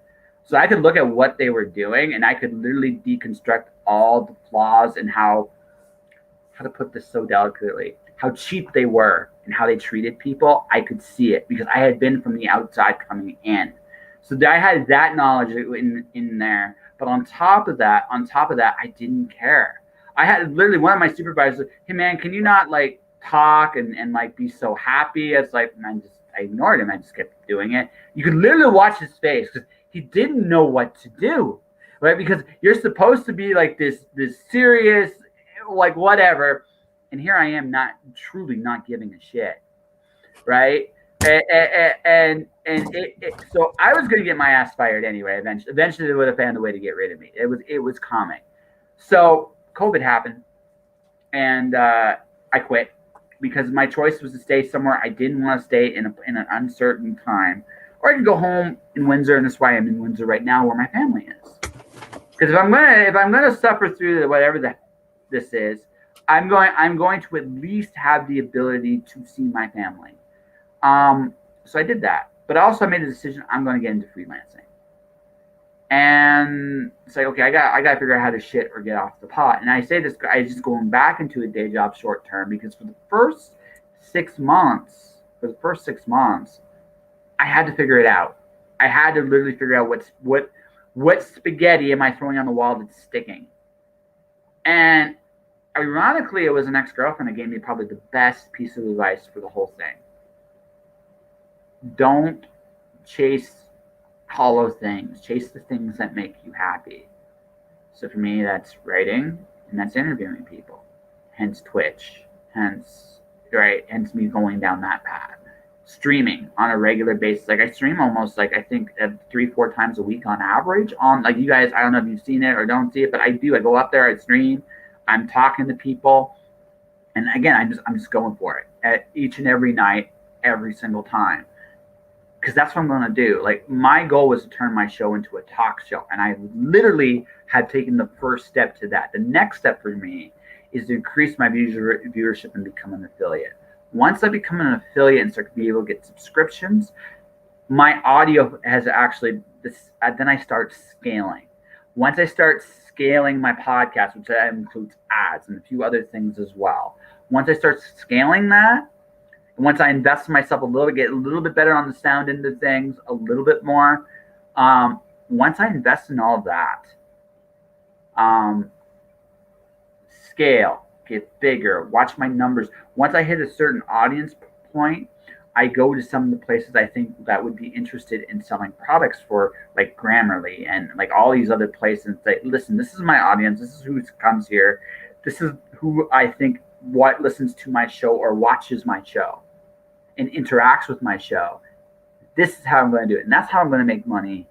So I could look at what they were doing and I could literally deconstruct all the flaws and how to put this so delicately, how cheap they were and how they treated people. I could see it because I had been from the outside coming in. So I had that knowledge in there. But on top of that, I didn't care. I had literally one of my supervisors, "Hey man, can you not like talk and like be so happy?" It's like, I ignored him. I just kept doing it. You could literally watch his face because he didn't know what to do. right? Because you're supposed to be like this serious, like whatever, and here I am, truly not giving a shit, right? So I was going to get my ass fired anyway. Eventually, they would have found a way to get rid of me. It was coming. So COVID happened, and I quit because my choice was to stay somewhere I didn't want to stay in an uncertain time, or I could go home in Windsor, and that's why I'm in Windsor right now, where my family is. Because if I'm gonna suffer through whatever this is, I'm going to at least have the ability to see my family. So I did that, but I also made a decision. I'm going to get into freelancing, and it's like, okay, I got to figure out how to shit or get off the pot. And I say this, I just going back into a day job short term because for the first 6 months, I had to figure it out. I had to literally figure out what spaghetti am I throwing on the wall that's sticking. And ironically, it was an ex-girlfriend that gave me probably the best piece of advice for the whole thing. Don't chase hollow things. Chase the things that make you happy. So for me, that's writing and that's interviewing people. Hence Twitch. Hence me going down that path. Streaming on a regular basis. Like I stream almost like I think 3-4 times a week on average. On like you guys, I don't know if you've seen it or don't see it, but I do. I go up there, I stream, I'm talking to people, and again, I'm just going for it at each and every night, every single time. Because that's what I'm going to do. Like my goal was to turn my show into a talk show, and I literally had taken the first step to that. The next step for me is to increase my viewership and become an affiliate. Once I become an affiliate and start to be able to get subscriptions, my audio has actually then I start scaling. Once I start scaling my podcast, which that includes ads and a few other things as well. Once I start scaling that, once I invest in myself a little bit, get a little bit better on the sound end of things, a little bit more. Once I invest in all of that, scale, get bigger, watch my numbers. Once I hit a certain audience point, I go to some of the places I think that would be interested in selling products for, like Grammarly and like all these other places. And say, listen, this is my audience. This is who comes here. This is who I think what listens to my show or watches my show and interacts with my show. This is how I'm going to do it. And that's how I'm going to make money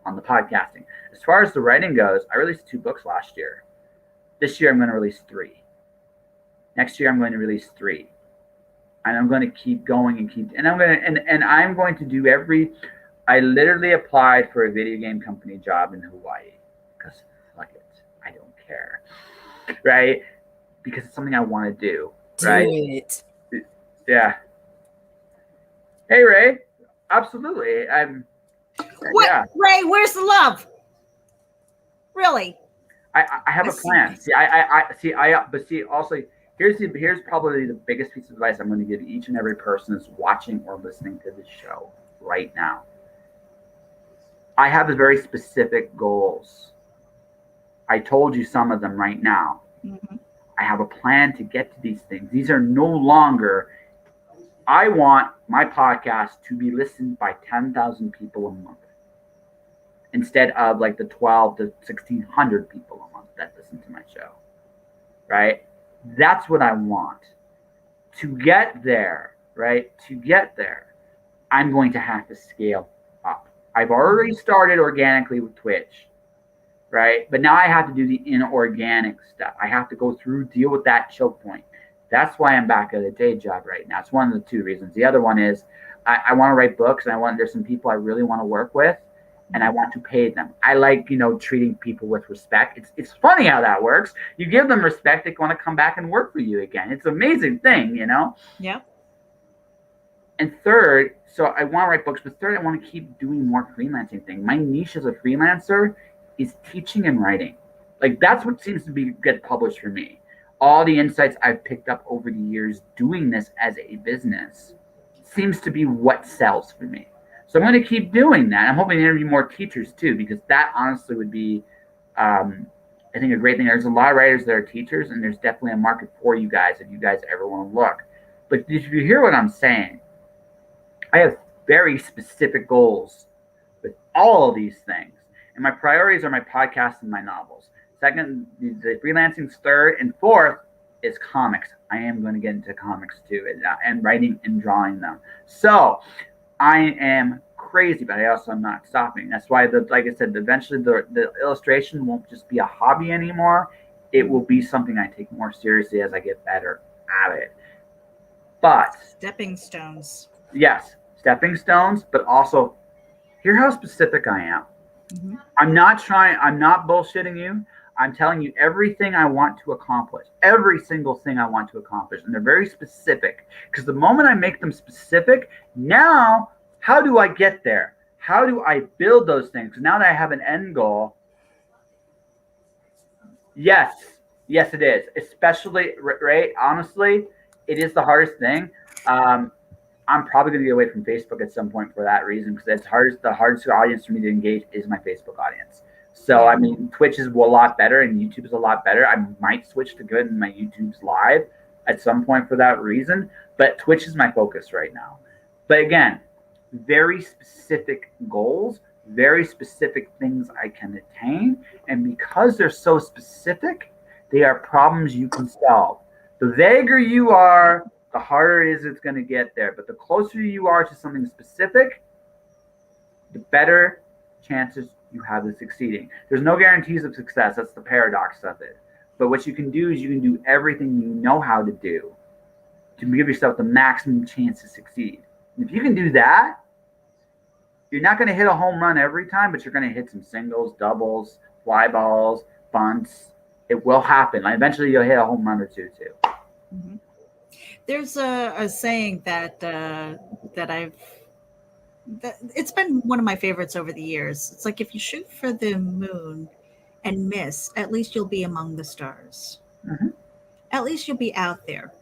on the podcasting. As far as the writing goes, I released 2 books last year. This year, I'm going to release 3. Next year, I'm going to release 3. And I'm going to keep going and I'm going to do I literally applied for a video game company job in Hawaii because fuck it, I don't care, right? Because it's something I want to do, right? Do it. Yeah. Hey, Ray. Absolutely. What, yeah. Ray? Where's the love? Really? I have a plan. Also, here's probably the biggest piece of advice I'm going to give each and every person that's watching or listening to this show right now. I have very specific goals. I told you some of them right now. Mm-hmm. I have a plan to get to these things. These are no longer. I want my podcast to be listened by 10,000 people a month instead of like the 12 to 1,600 people a month that listen to my show, right? That's what I want. To get there, right? To get there, I'm going to have to scale up. I've already started organically with Twitch, right? But now I have to do the inorganic stuff. I have to go through, deal with that choke point. That's why I'm back at a day job right now. It's one of the 2 reasons. The other one is I want to write books, and there's some people I really want to work with, and I want to pay them. I like, treating people with respect. It's funny how that works. You give them respect, they want to come back and work for you again. It's an amazing thing, Yeah. And third, so I want to write books, but third, I want to keep doing more freelancing thing. My niche as a freelancer is teaching and writing. Like that's what seems to get published for me. All the insights I've picked up over the years doing this as a business seems to be what sells for me. So I'm going to keep doing that. I'm hoping to interview more teachers too, because that honestly would be, I think, a great thing. There's a lot of writers that are teachers, and there's definitely a market for you guys if you guys ever want to look. But if you hear what I'm saying, I have very specific goals with all of these things. And my priorities are my podcasts and my novels. Second, the freelancing's third, and fourth is comics. I am going to get into comics too, and writing and drawing them. So I am crazy, but I also am not stopping. That's why, like I said, eventually the illustration won't just be a hobby anymore. It will be something I take more seriously as I get better at it. But stepping stones. Yes, stepping stones, but also hear how specific I am. Mm-hmm. I'm not bullshitting you. I'm telling you everything I want to accomplish, every single thing I want to accomplish. And they're very specific, because the moment I make them specific, now how do I get there? How do I build those things? Because now that I have an end goal, yes, it is. Especially, right? Honestly, it is the hardest thing. I'm probably going to get away from Facebook at some point for that reason, because the hardest audience for me to engage is my Facebook audience. So, I mean, Twitch is a lot better and YouTube is a lot better. I might switch to good and my YouTube's live at some point for that reason, but Twitch is my focus right now. But again, very specific goals, very specific things I can attain. And because they're so specific, they are problems you can solve. The vaguer you are, the harder it is it's going to get there. But the closer you are to something specific, the better chances you have of succeeding. There's no guarantees of success. That's the paradox of it. But what you can do is you can do everything you know how to do to give yourself the maximum chance to succeed. And if you can do that, you're not going to hit a home run every time, but you're going to hit some singles, doubles, fly balls, bunts. It will happen. Like, eventually you'll hit a home run or two too. Mm-hmm. There's a saying that it's been one of my favorites over the years. It's like, if you shoot for the moon and miss, at least you'll be among the stars. Mm-hmm. At least you'll be out there.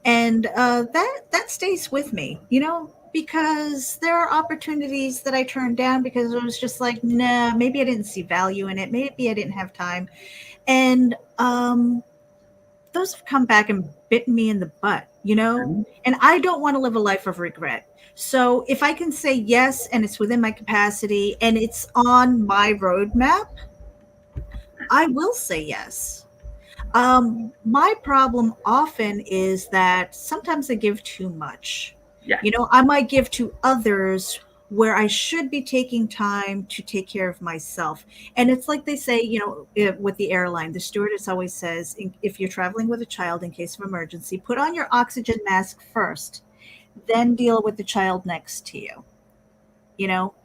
And that stays with me, because there are opportunities that I turned down because it was just like, nah, maybe I didn't see value in it. Maybe I didn't have time. And those have come back and bitten me in the butt, Mm-hmm. and I don't want to live a life of regret. So if I can say yes, and it's within my capacity and it's on my roadmap, I will say yes. My problem often is that sometimes I give too much. Yeah. I might give to others where I should be taking time to take care of myself. And it's like they say, with the airline, the stewardess always says, if you're traveling with a child in case of emergency, put on your oxygen mask first, then deal with the child next to you,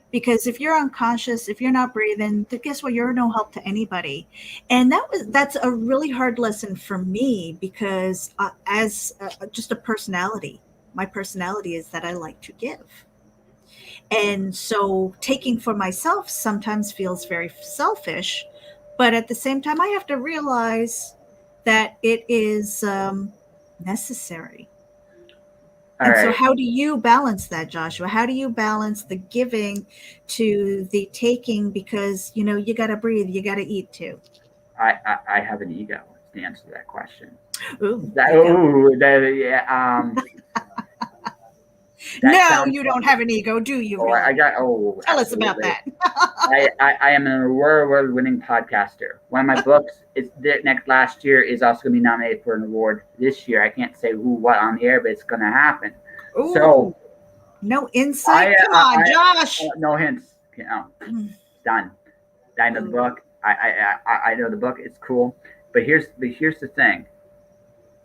because if you're unconscious, if you're not breathing, then guess what? You're no help to anybody. And that's a really hard lesson for me, because as just a personality, my personality is that I like to give. And so taking for myself sometimes feels very selfish, but at the same time, I have to realize that it is necessary. All and right. So how do you balance that, Joshua? How do you balance the giving to the taking? Because, you got to breathe, you got to eat too. I have an ego to answer that question. Ooh, yeah. No, you don't have an ego, do you? Oh, Really? Tell us absolutely. about that. I am an award-winning podcaster. One of my books last year is also going to be nominated for an award this year. I can't say what on the air, but it's going to happen. Ooh, so, no insight. Come on, Josh. No hints. Done. I know the book. I know the book. It's cool. But here's the thing.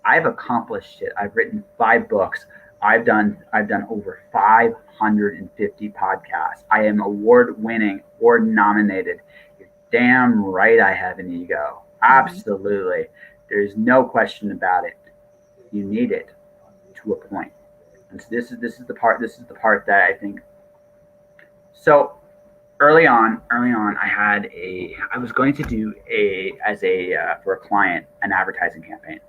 I've accomplished it. I've written 5 books. I've done over 550 podcasts. I am award-winning, award-nominated. You're damn right I have an ego. Absolutely. There's no question about it. You need it to a point. And so this is the part that I think. So early on, I was going to do for a client an advertising campaign.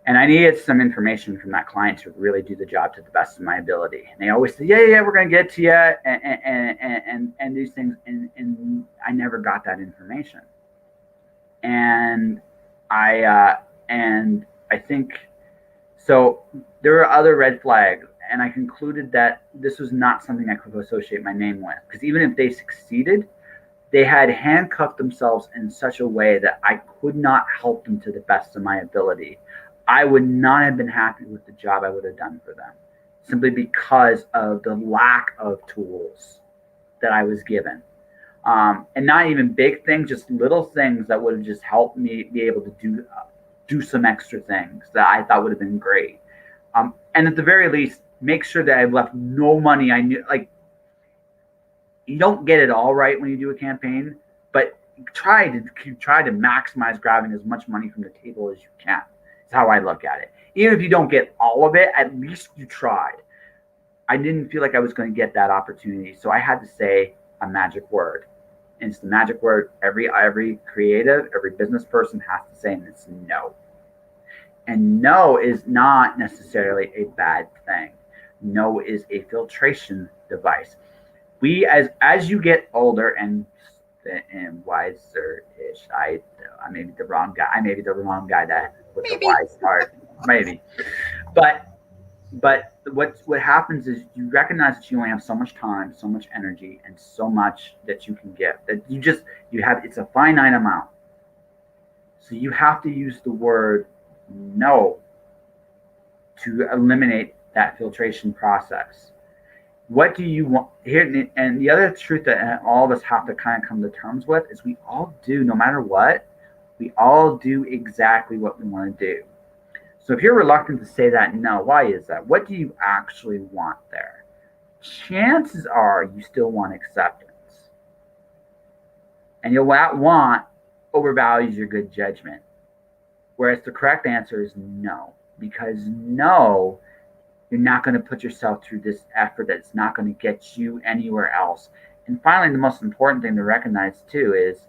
And I needed some information from that client to really do the job to the best of my ability. And they always say, yeah, we're going to get to you, and these things. And I never got that information. And I think, so there were other red flags. And I concluded that this was not something I could associate my name with. Because even if they succeeded, They had handcuffed themselves in such a way that I could not help them to the best of my ability. I would not have been happy with the job I would have done for them, simply because of the lack of tools that I was given. And not even big things, just little things that would have just helped me be able to do some extra things that I thought would have been great. And at the very least, make sure that I left no money. I knew, like, you don't get it all right when you do a campaign, but try to maximize grabbing as much money from the table as you can. That's how I look at it. Even if you don't get all of it, at least you tried. I didn't feel like I was going to get that opportunity, so I had to say a magic word. And it's the magic word every creative, every business person has to say, and it's no. And no is not necessarily a bad thing. No is a filtration device. We, as you get older and wiser-ish, I may be the wrong guy. I may be the wrong guy that with the wise part, maybe. But what happens is you recognize that you only have so much time, so much energy, and so much that you can give. That you have. It's a finite amount. So you have to use the word no to eliminate that filtration process. What do you want here? And the other truth that all of us have to kind of come to terms with is we all do, no matter what, we all do exactly what we want to do. So if you're reluctant to say that no, why is that? What do you actually want there? Chances are you still want acceptance. And your want overvalues your good judgment. Whereas the correct answer is no, because no, you're not going to put yourself through this effort that's not going to get you anywhere else. And finally, the most important thing to recognize too is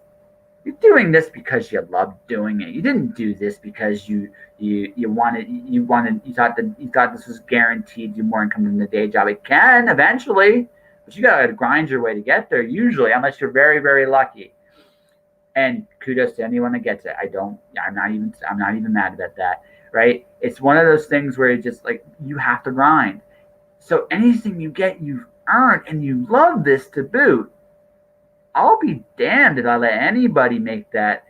you're doing this because you love doing it. You didn't do this because you thought this was guaranteed you more income than the day job. It can eventually, but you got to grind your way to get there usually, unless you're very, very lucky. And kudos to anyone that gets it. I'm not even mad about that. Right? It's one of those things where it's just like you have to grind. So anything you get, you've earned, and you love this to boot. I'll be damned if I let anybody make that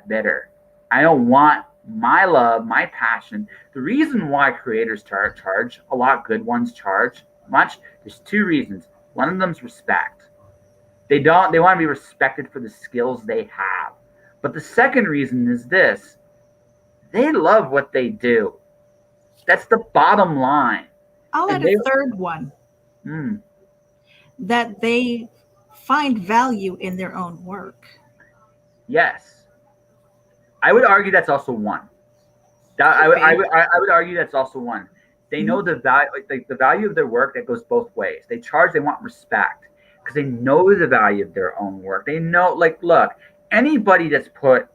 bitter. I don't want my love, my passion. The reason why creators charge a lot, good ones charge much. There's two reasons. One of them is respect. They want to be respected for the skills they have. But the second reason is this. They love what they do. That's the bottom line. I'll add a third one. That they find value in their own work. Yes. I would argue that's also one. I would argue that's also one. They know the value, like the value of their work. That goes both ways. They charge. They want respect because they know the value of their own work. They know, like, look, anybody that's put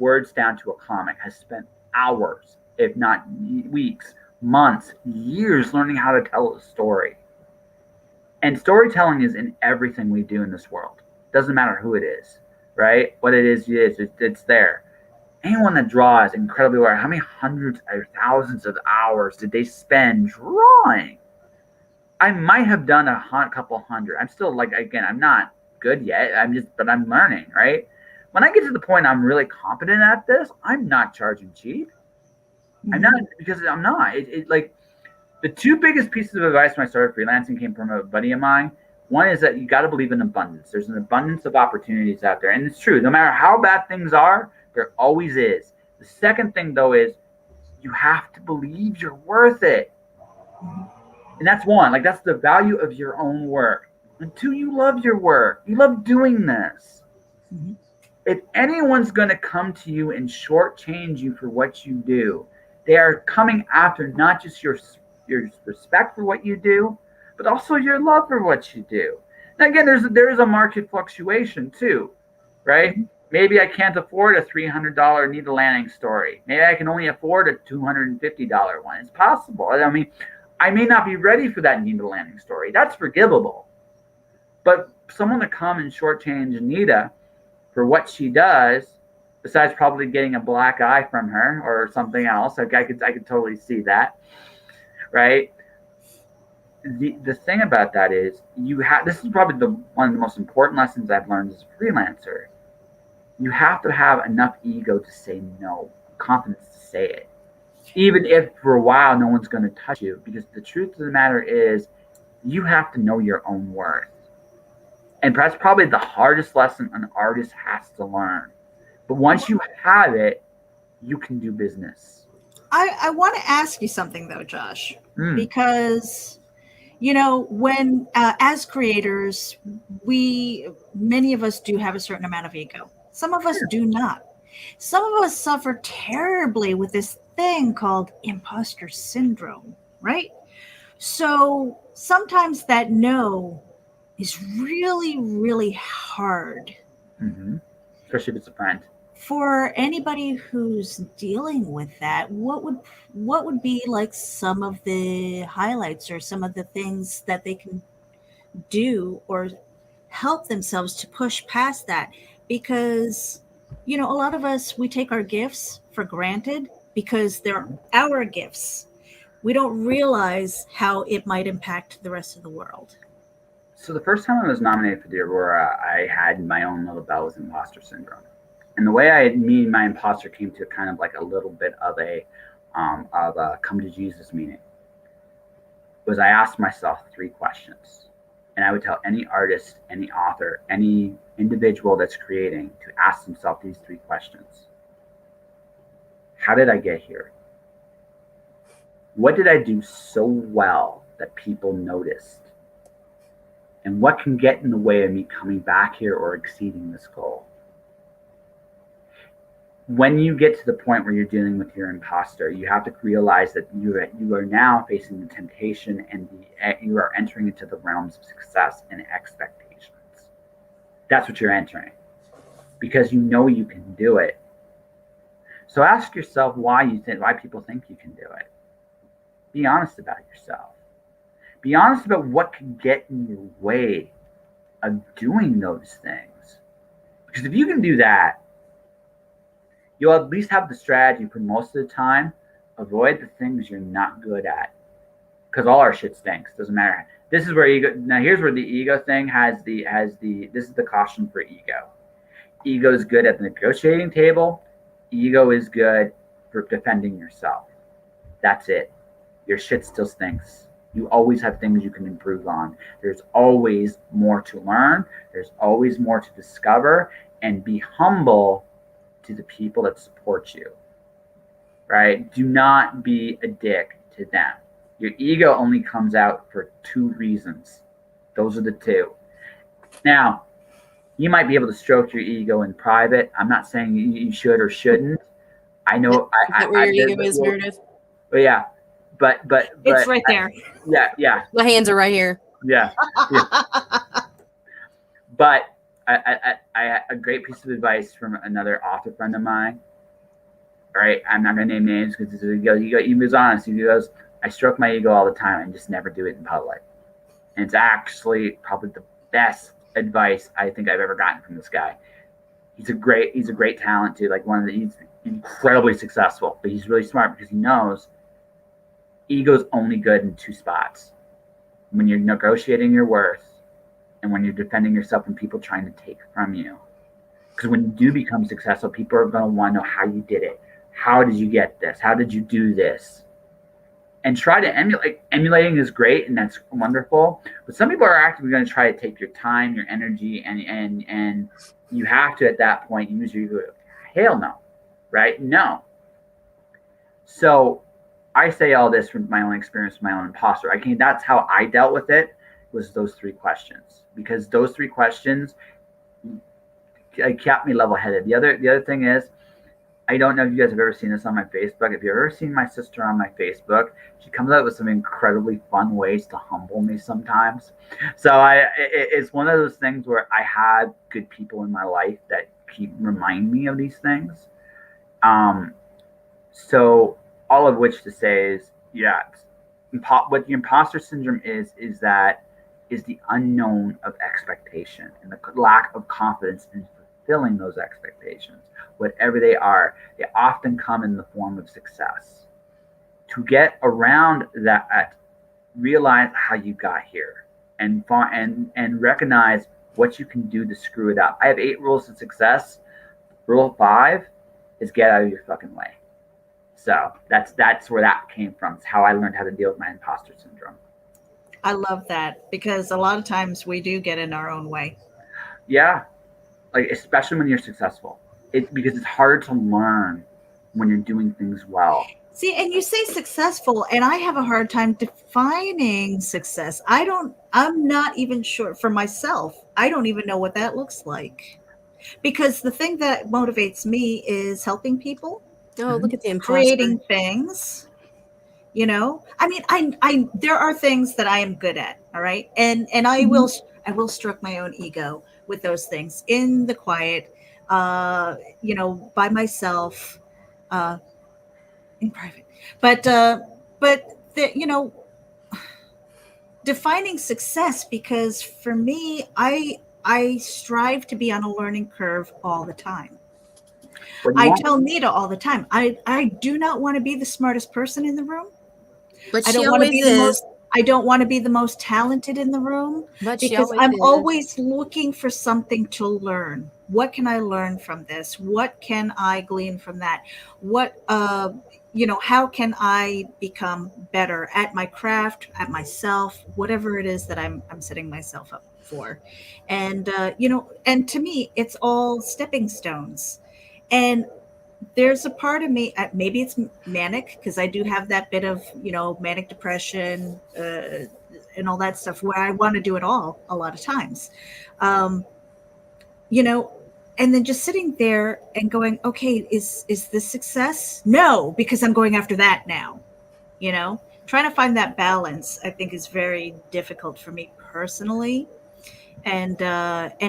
words down to a comic has spent hours, if not weeks, months, years learning how to tell a story. And storytelling is in everything we do in this world. Doesn't matter who it is, right? What it is, it's there. Anyone that draws incredibly well, how many hundreds or thousands of hours did they spend drawing? I might have done a couple hundred. I'm still, like, again, I'm not good yet. But I'm learning, right? When I get to the point I'm really competent at this, I'm not charging cheap. I'm not, because I'm not. Like, the two biggest pieces of advice when I started freelancing came from a buddy of mine. One is that you got to believe in abundance. There's an abundance of opportunities out there. And it's true. No matter how bad things are, there always is. The second thing, though, is you have to believe you're worth it. And that's one. Like, that's the value of your own work. And two, you love your work. You love doing this. If anyone's going to come to you and shortchange you for what you do, they are coming after not just your respect for what you do, but also your love for what you do. Now, again, there is a market fluctuation too, right? Maybe I can't afford a $300 needle landing story. Maybe I can only afford a $250 one. It's possible. I mean, I may not be ready for that needle landing story. That's forgivable. But someone to come and shortchange Anita for what she does, besides probably getting a black eye from her or something else, I could totally see that, right? the thing about that is this is probably one of the most important lessons I've learned as a freelancer. You have to have enough ego to say no, confidence to say it. Even if for a while no one's going to touch you, because the truth of the matter is you have to know your own worth. And that's probably the hardest lesson an artist has to learn. But once you have it, you can do business. I want to ask you something though, Josh, because when as creators, many of us do have a certain amount of ego. Some of us do not. Some of us suffer terribly with this thing called imposter syndrome, right? So sometimes that no is really, really hard. Especially if it's a friend. For anybody who's dealing with that, what would be like some of the highlights or some of the things that they can do or help themselves to push past that? Because a lot of us, we take our gifts for granted because they're our gifts. We don't realize how it might impact the rest of the world. So the first time I was nominated for the Aurora, I had my own little bout with imposter syndrome. And the way me and my imposter came to kind of like a little bit of a come to Jesus meeting was I asked myself 3 questions. And I would tell any artist, any author, any individual that's creating to ask themselves these 3 questions. How did I get here? What did I do so well that people noticed? And what can get in the way of me coming back here or exceeding this goal? When you get to the point where you're dealing with your imposter, you have to realize that you are now facing the temptation and you are entering into the realms of success and expectations. That's what you're entering because you know you can do it. So ask yourself why people think you can do it. Be honest about yourself. Be honest about what can get in your way of doing those things. Because if you can do that, you'll at least have the strategy for most of the time. Avoid the things you're not good at. Because all our shit stinks. Doesn't matter. This is where ego. Now here's where the ego thing this is the caution for ego. Ego is good at the negotiating table. Ego is good for defending yourself. That's it. Your shit still stinks. You always have things you can improve on. There's always more to learn. There's always more to discover. And be humble to the people that support you, right? Do not be a dick to them. Your ego only comes out for 2 reasons. Those are the 2. Now, you might be able to stroke your ego in private. I'm not saying you should or shouldn't. I know. Is that where your ego is, Meredith? But yeah, but it's right there. Yeah. My hands are right here. Yeah. But a great piece of advice from another author friend of mine. Right, I'm not gonna name names because he was honest. He goes, I stroke my ego all the time and just never do it in public. And it's actually probably the best advice I think I've ever gotten from this guy. He's a great talent too. Like he's incredibly successful, but he's really smart because he knows ego's only good in 2 spots: when you're negotiating your worth and when you're defending yourself from people trying to take from you. Because when you do become successful, people are going to want to know how you did it. How did you get this? How did you do this? And try to emulate. Emulating is great and that's wonderful, but some people are actively going to try to take your time, your energy, and you have to at that point use your ego. Hell no, right? No. So I say all this from my own experience, with my own imposter. That's how I dealt with it. Was those 3 questions, because those 3 questions kept me level-headed. The other thing is, I don't know if you guys have ever seen this on my Facebook. If you've ever seen my sister on my Facebook, she comes out with some incredibly fun ways to humble me sometimes. So it's one of those things where I have good people in my life that remind me of these things. So all of which to say is, yeah, what the imposter syndrome is the unknown of expectation and the lack of confidence in fulfilling those expectations. Whatever they are, they often come in the form of success. To get around that realize how you got here and recognize what you can do to screw it up. I have 8 rules of success. Rule 5 is get out of your fucking way. So that's where that came from. It's how I learned how to deal with my imposter syndrome. I love that, because a lot of times we do get in our own way. Yeah, like especially when you're successful. Because it's harder to learn when you're doing things well. See, and you say successful, and I have a hard time defining success. I'm not even sure for myself. I don't even know what that looks like. Because the thing that motivates me is helping people, Oh, look at the imposter. creating things. I mean, I there are things that I am good at, all right, and I will stroke my own ego with those things in the quiet, by myself, in private. But defining success, because for me, I strive to be on a learning curve all the time. I tell Nita all the time, I do not want to be the smartest person in the room. But I she don't want to always be the is. most I don't want to be the most talented in the room, But she because always I'm is. always looking for something to learn. What can I learn from this? What can I glean from that? How can I become better at my craft, at myself, whatever it is that I'm setting myself up for. And to me, it's all stepping stones. And there's a part of me, maybe it's manic, because I do have that bit of manic depression, and all that stuff, where I want to do it all a lot of times. um you know and then just sitting there and going, okay, is this success? No, because I'm going after that now. Trying to find that balance, I think, is very difficult for me personally. And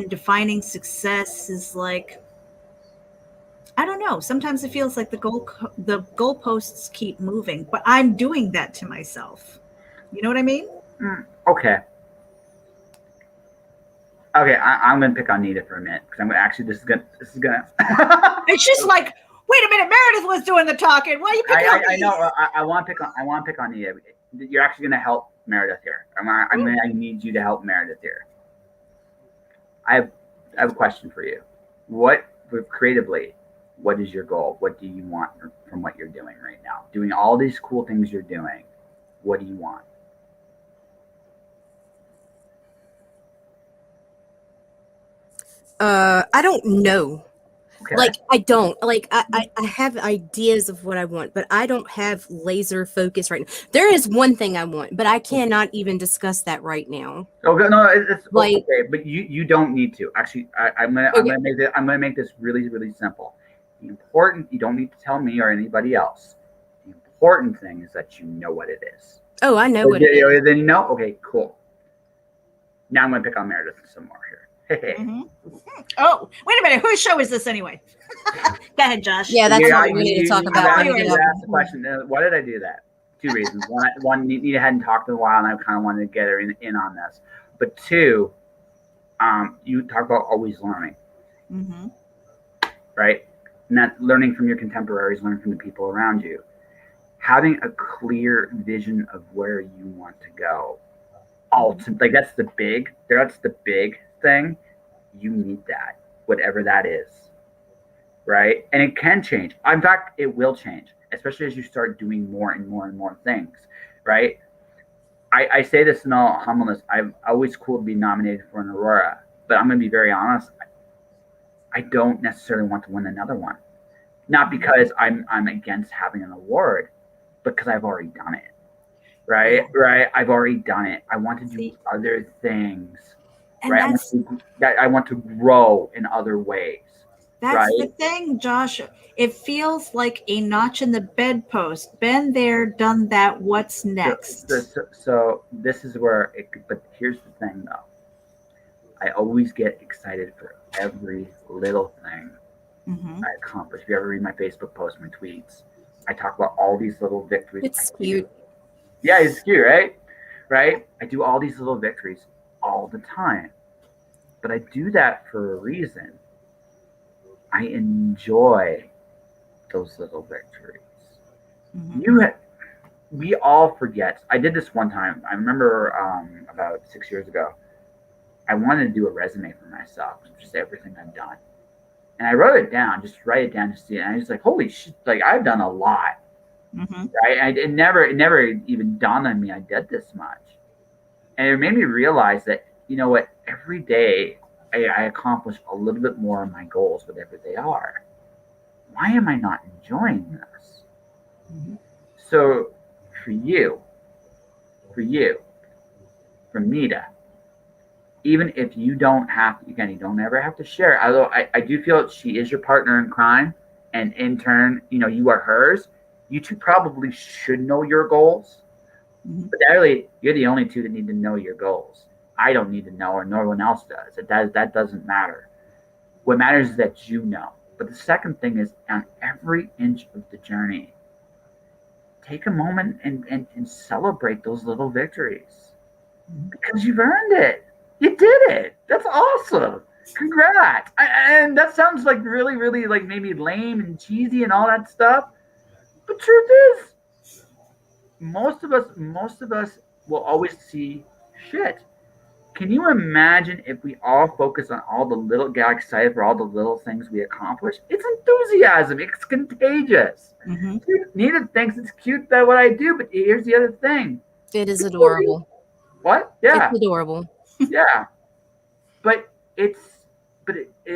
defining success is like, I don't know. Sometimes it feels like the goalposts keep moving, but I'm doing that to myself. You know what I mean? Okay. Okay, I'm gonna pick on Nita for a minute, because I'm gonna actually this is gonna. It's just like, wait a minute, Meredith was doing the talking. Why are you picking on me? I know. I want to pick on Nita. You're actually gonna help Meredith here. I need you to help Meredith here. I have a question for you. Creatively, what is your goal? What do you want from what you're doing right now? Doing all these cool things you're doing, what do you want? I don't know. Okay. Like, I don't. Like, I have ideas of what I want, but I don't have laser focus right now. There is one thing I want, but I cannot even discuss that right now. Okay, no, it's Like- okay, but you don't need to. Actually, I'm gonna make this really, really simple. You don't need to tell me or anybody else. The important thing is that you know what it is. Oh, I know what it is. Then you know? Okay, cool. Now I'm gonna pick on Meredith some more here. Mm-hmm. Oh, wait a minute. Whose show is this anyway? Go ahead, Josh. Yeah, that's what we need to talk about. You asked the question. Why did I do that? 2 reasons. One, Nita hadn't talked in a while, and I kind of wanted to get her in on this. But 2, you talk about always learning, right? And that learning from your contemporaries, learning from the people around you, having a clear vision of where you want to go. Like that's the big thing. You need that, whatever that is, right? And it can change. In fact, it will change, especially as you start doing more and more and more things, right? I say this in all humbleness. I'm always cool to be nominated for an Aurora, but I'm going to be very honest. I don't necessarily want to win another one, not because I'm against having an award, but because I've already done it, right? Right. I've already done it. I want to do other things. And right? I want to grow in other ways. That's the thing, Josh. It feels like a notch in the bedpost. Been there, done that. What's next? So this is where but here's the thing, though. I always get excited for every little thing I accomplish. If you ever read my Facebook posts, my tweets, I talk about all these little victories. It's cute. Yeah, it's cute, right? Right? I do all these little victories all the time. But I do that for a reason. I enjoy those little victories. we all forget. I did this one time. I remember about 6 years ago, I wanted to do a resume for myself, just everything I've done. And I wrote it down, just write it down to see it. And I was like, holy shit, like I've done a lot. Right? It never even dawned on me I did this much. And it made me realize that, you know what, every day I accomplish a little bit more of my goals, whatever they are. Why am I not enjoying this? So for you, for Nita, even if you don't have, again, you don't ever have to share. Although I do feel that she is your partner in crime, and in turn, you know, you are hers. You two probably should know your goals. But really, you're the only two that need to know your goals. I don't need to know, or no one else does. That doesn't matter. What matters is that you know. But the second thing is, on every inch of the journey, take a moment and celebrate those little victories. Because you've earned it. You did it. That's awesome. Congrats. And that sounds like really, really like maybe lame and cheesy and all that stuff. But truth is, most of us will always see shit. Can you imagine if we all focus on all the little, get excited for all the little things we accomplish? It's enthusiasm. It's contagious. Nita thinks it's cute that what I do, but here's the other thing. It is adorable. What? Yeah. It's adorable. Yeah. But it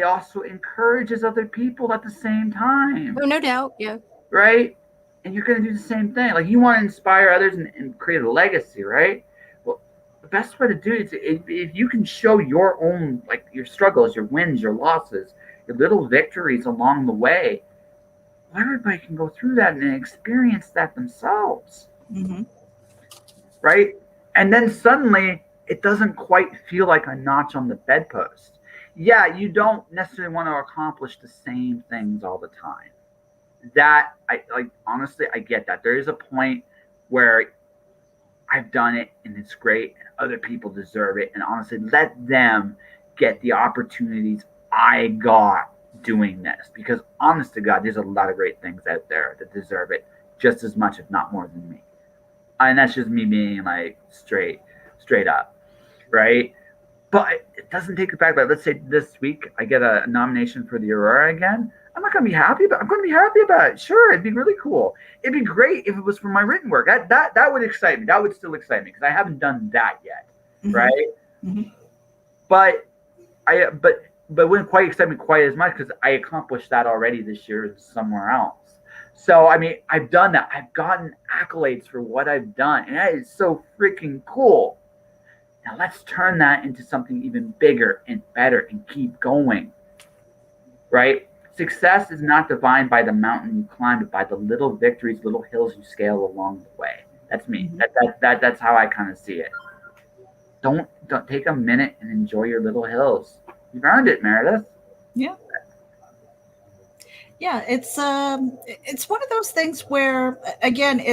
also encourages other people at the same time. Oh, no doubt. Yeah. Right? And you're going to do the same thing. Like, you want to inspire others and create a legacy, right? Well, the best way to do it is if you can show your own, like, your struggles, your wins, your losses, your little victories along the way, well, everybody can go through that and experience that themselves. Right? And then suddenly, it doesn't quite feel like a notch on the bedpost. Yeah, you don't necessarily want to accomplish the same things all the time. That, honestly, I get that. There is a point where I've done it and it's great and other people deserve it. And honestly, let them get the opportunities I got doing this. Because honest to God, there's a lot of great things out there that deserve it just as much, if not more than me. And that's just me being like straight up, right? But it doesn't take it back. But let's say this week I get a nomination for the Aurora again. I'm not going to be happy, but I'm going to be happy about it. Sure, it'd be really cool. It'd be great if it was for my written work. That would excite me. That would still excite me because I haven't done that yet, right? But it wouldn't quite excite me quite as much because I accomplished that already this year somewhere else. So, I mean, I've done that. I've gotten accolades for what I've done, and that is so freaking cool. Now let's turn that into something even bigger and better and keep going, right? Success is not defined by the mountain you climb, but by the little victories, little hills you scale along the way. That's me. That's how I kind of see it. Don't take a minute and enjoy your little hills. You've earned it, Meredith. Yeah. Yeah, it's one of those things where, again,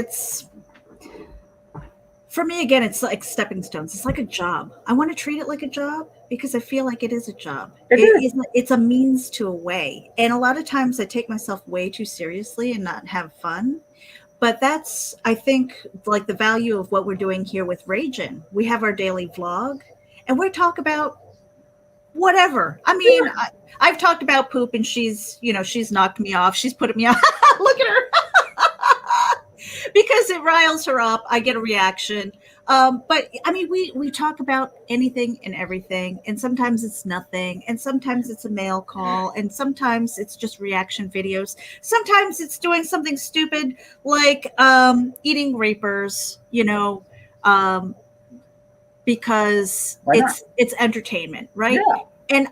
for me, again, it's like stepping stones. It's like a job. I want to treat it like a job because I feel like it is a job. It's a means to a way. And a lot of times I take myself way too seriously and not have fun. But that's, I think, like the value of what we're doing here with RAGIN. We have our daily vlog and we talk about whatever. I mean, I've talked about poop and she's knocked me off. She's putting me off. Look at her. Because it riles her up. I get a reaction. But I mean, we talk about anything and everything. And sometimes it's nothing. And sometimes it's a mail call. And sometimes it's just reaction videos. Sometimes it's doing something stupid like eating rapers, because it's entertainment, right? Yeah. And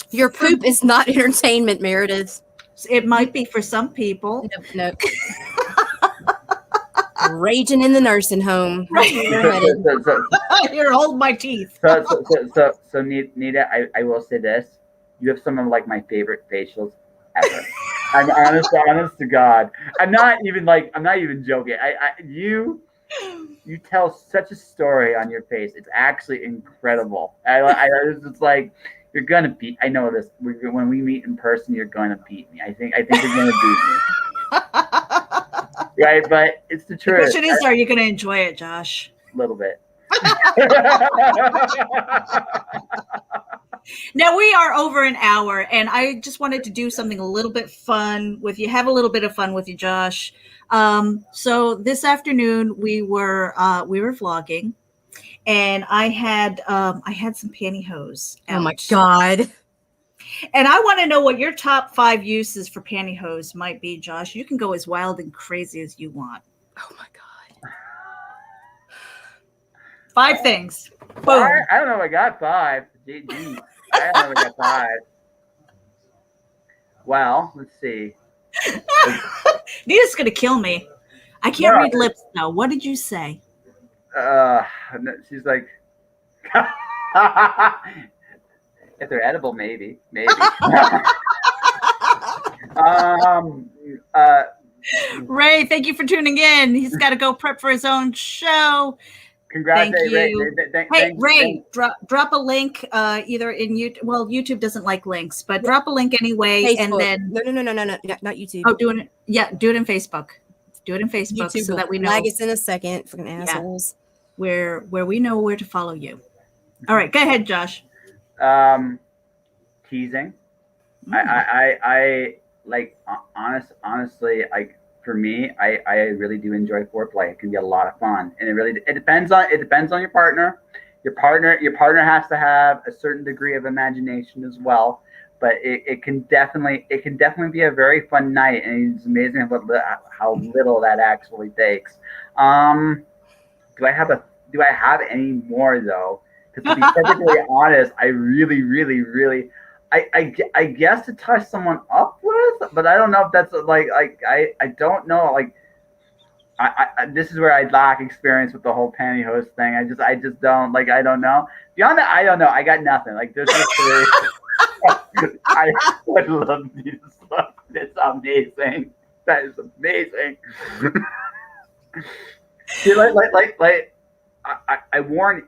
your poop is not entertainment, Meredith. It might be for some people. Nope. Raging in the nursing home. Here, hold my teeth. So Nita, I will say this: you have some of like my favorite facials ever. I'm honest to God. I'm not even joking. You tell such a story on your face. It's actually incredible. It's like you're gonna beat. I know this. When we meet in person, you're gonna beat me. I think you're gonna beat me. Right, but it's the The truth. question is, are you going to enjoy it, Josh? A little bit. Now we are over an hour, and I just wanted to do something a little bit fun with you. Have a little bit of fun with you, Josh. So this afternoon we were vlogging, and I had some pantyhose out. Oh my God. And I want to know what your top 5 uses for pantyhose might be, Josh. You can go as wild and crazy as you want. Oh my God. 5 things. Boom. I don't know if I got 5. Gee, I don't know if I got 5. Well, let's see. Nita's going to kill me. I can't read lips, though. What did you say? She's like, if they're edible, maybe. Ray, thank you for tuning in. He's got to go prep for his own show. Congrats, Thank you. Ray. Ray, drop a link either in YouTube. Well, YouTube doesn't like links, but drop a link anyway. Facebook. And then No, not YouTube. Oh, do it in Facebook. Do it in Facebook YouTube so that we know. Flag us in a second, fucking assholes. Where we know where to follow you. All right, go ahead, Josh. Teasing. I like honestly, like for me, I really do enjoy foreplay. It can be a lot of fun, and it depends on your partner. Your partner has to have a certain degree of imagination as well. But it can definitely be a very fun night, and it's amazing how little that actually takes. Do I have any more though? Because to be perfectly honest, I really, I guess to touch someone up with, but I don't know if that's I don't know. Like I this is where I lack experience with the whole pantyhose thing. I just don't like. I don't know. Beyond that, I don't know. I got nothing. Like there's just I would love these. It's amazing. That is amazing. See, I warn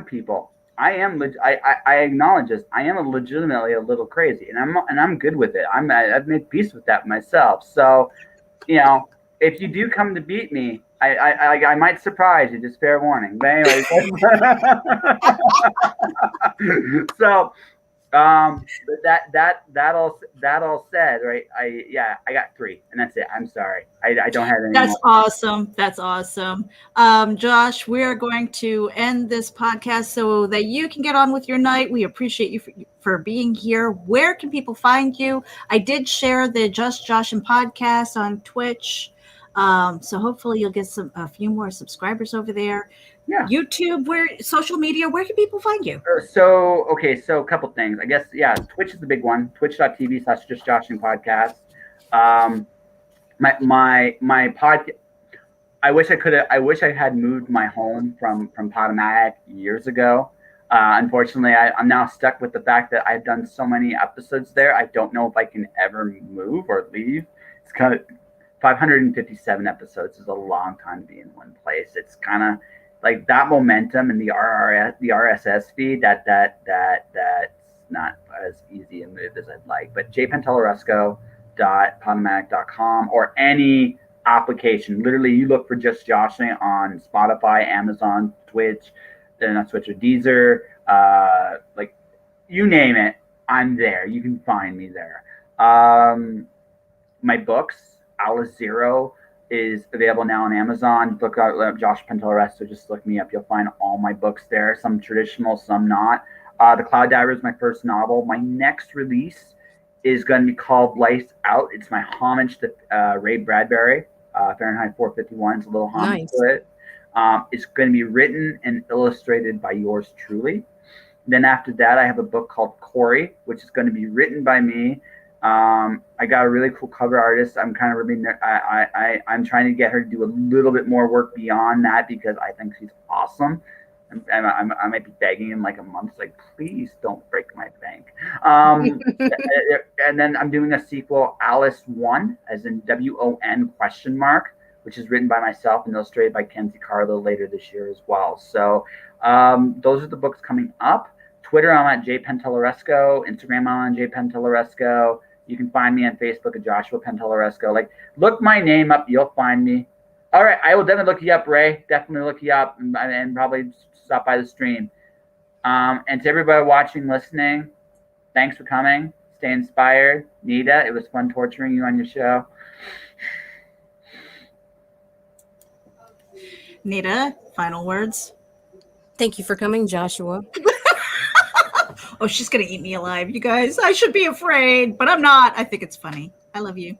people. I acknowledge this. I am legitimately a little crazy, and I'm good with it. I've made peace with that myself. So, if you do come to beat me, I might surprise you. Just fair warning. But anyways, so. That all said, right? I got 3, and that's it. I'm sorry, I don't have any. That's awesome. That's awesome. Josh, we are going to end this podcast so that you can get on with your night. We appreciate you for being here. Where can people find you? I did share the Just Josh and podcast on Twitch, so hopefully you'll get a few more subscribers over there. Yeah. YouTube, social media, where can people find you? So a couple things. I guess, Twitch is the big one. Twitch.tv/JustJoshingPodcast. My podcast. I wish I had moved my home from Potomac years ago. Unfortunately, I'm now stuck with the fact that I've done so many episodes there. I don't know if I can ever move or leave. It's kind of 557 episodes is a long time to be in one place. It's kind of like that momentum and the RSS feed that's not as easy a move as I'd like. But jpantalleresco.potomac.com or any application. Literally, you look for Just Joshing on Spotify, Amazon, Twitch, then not Twitch or Deezer, like you name it, I'm there. You can find me there. My books, Alice Zero, is available now on Amazon. Look out, Joshua Pantalleresco. Just look me up. You'll find all my books there. Some traditional, some not. The Cloud Diver is my first novel. My next release is going to be called Lights Out. It's my homage to Ray Bradbury. Fahrenheit 451 is a little homage to it. It's going to be written and illustrated by yours truly. Then after that, I have a book called Corey, which is going to be written by me. I got a really cool cover artist. I'm kind of I'm trying to get her to do a little bit more work beyond that because I think she's awesome. And I might be begging in like a month, like, please don't break my bank. And then I'm doing a sequel, Alice 1, as in WON ? Which is written by myself and illustrated by Kenzie Carlo later this year as well. So those are the books coming up. Twitter, I'm at jpantalleresco. Instagram, I'm on jpantalleresco. You can find me on Facebook at Joshua Pantalleresco. Like, look my name up, you'll find me. All right, I will definitely look you up, Ray. Definitely look you up, and probably stop by the stream. And to everybody watching, listening, thanks for coming. Stay inspired. Nita, it was fun torturing you on your show. Nita, final words. Thank you for coming, Joshua. Oh, she's going to eat me alive, you guys. I should be afraid, but I'm not. I think it's funny. I love you.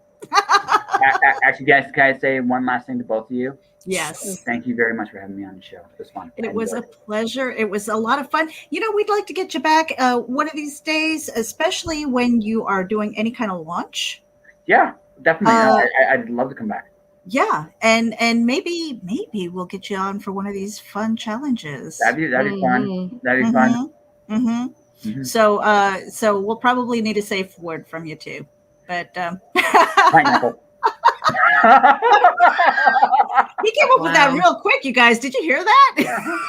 Actually, guys, can I say one last thing to both of you? Yes. Thank you very much for having me on the show. It was fun. It was a pleasure. It was a lot of fun. We'd like to get you back one of these days, especially when you are doing any kind of launch. Yeah, definitely. I'd love to come back. Yeah, and maybe we'll get you on for one of these fun challenges. That'd be fun. That'd be fun. Mm-hmm. Mm-hmm. So we'll probably need a safe word from you too. But pineapple. He came up with that real quick, you guys. Did you hear that?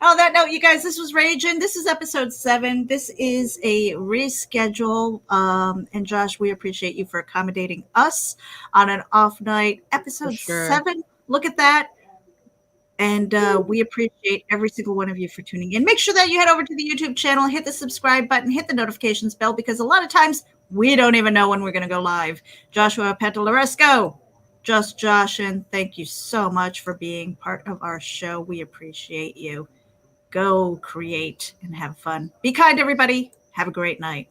On that note, you guys, this was RAGIN. This is episode 7. This is a reschedule. And Josh, we appreciate you for accommodating us on an off night. Episode 7. Look at that. And we appreciate every single one of you for tuning in. Make sure that you head over to the YouTube channel, hit the subscribe button, hit the notifications bell, because a lot of times we don't even know when we're going to go live. Joshua Pantalleresco, Just Josh, and thank you so much for being part of our show. We appreciate you. Go create and have fun. Be kind, everybody. Have a great night.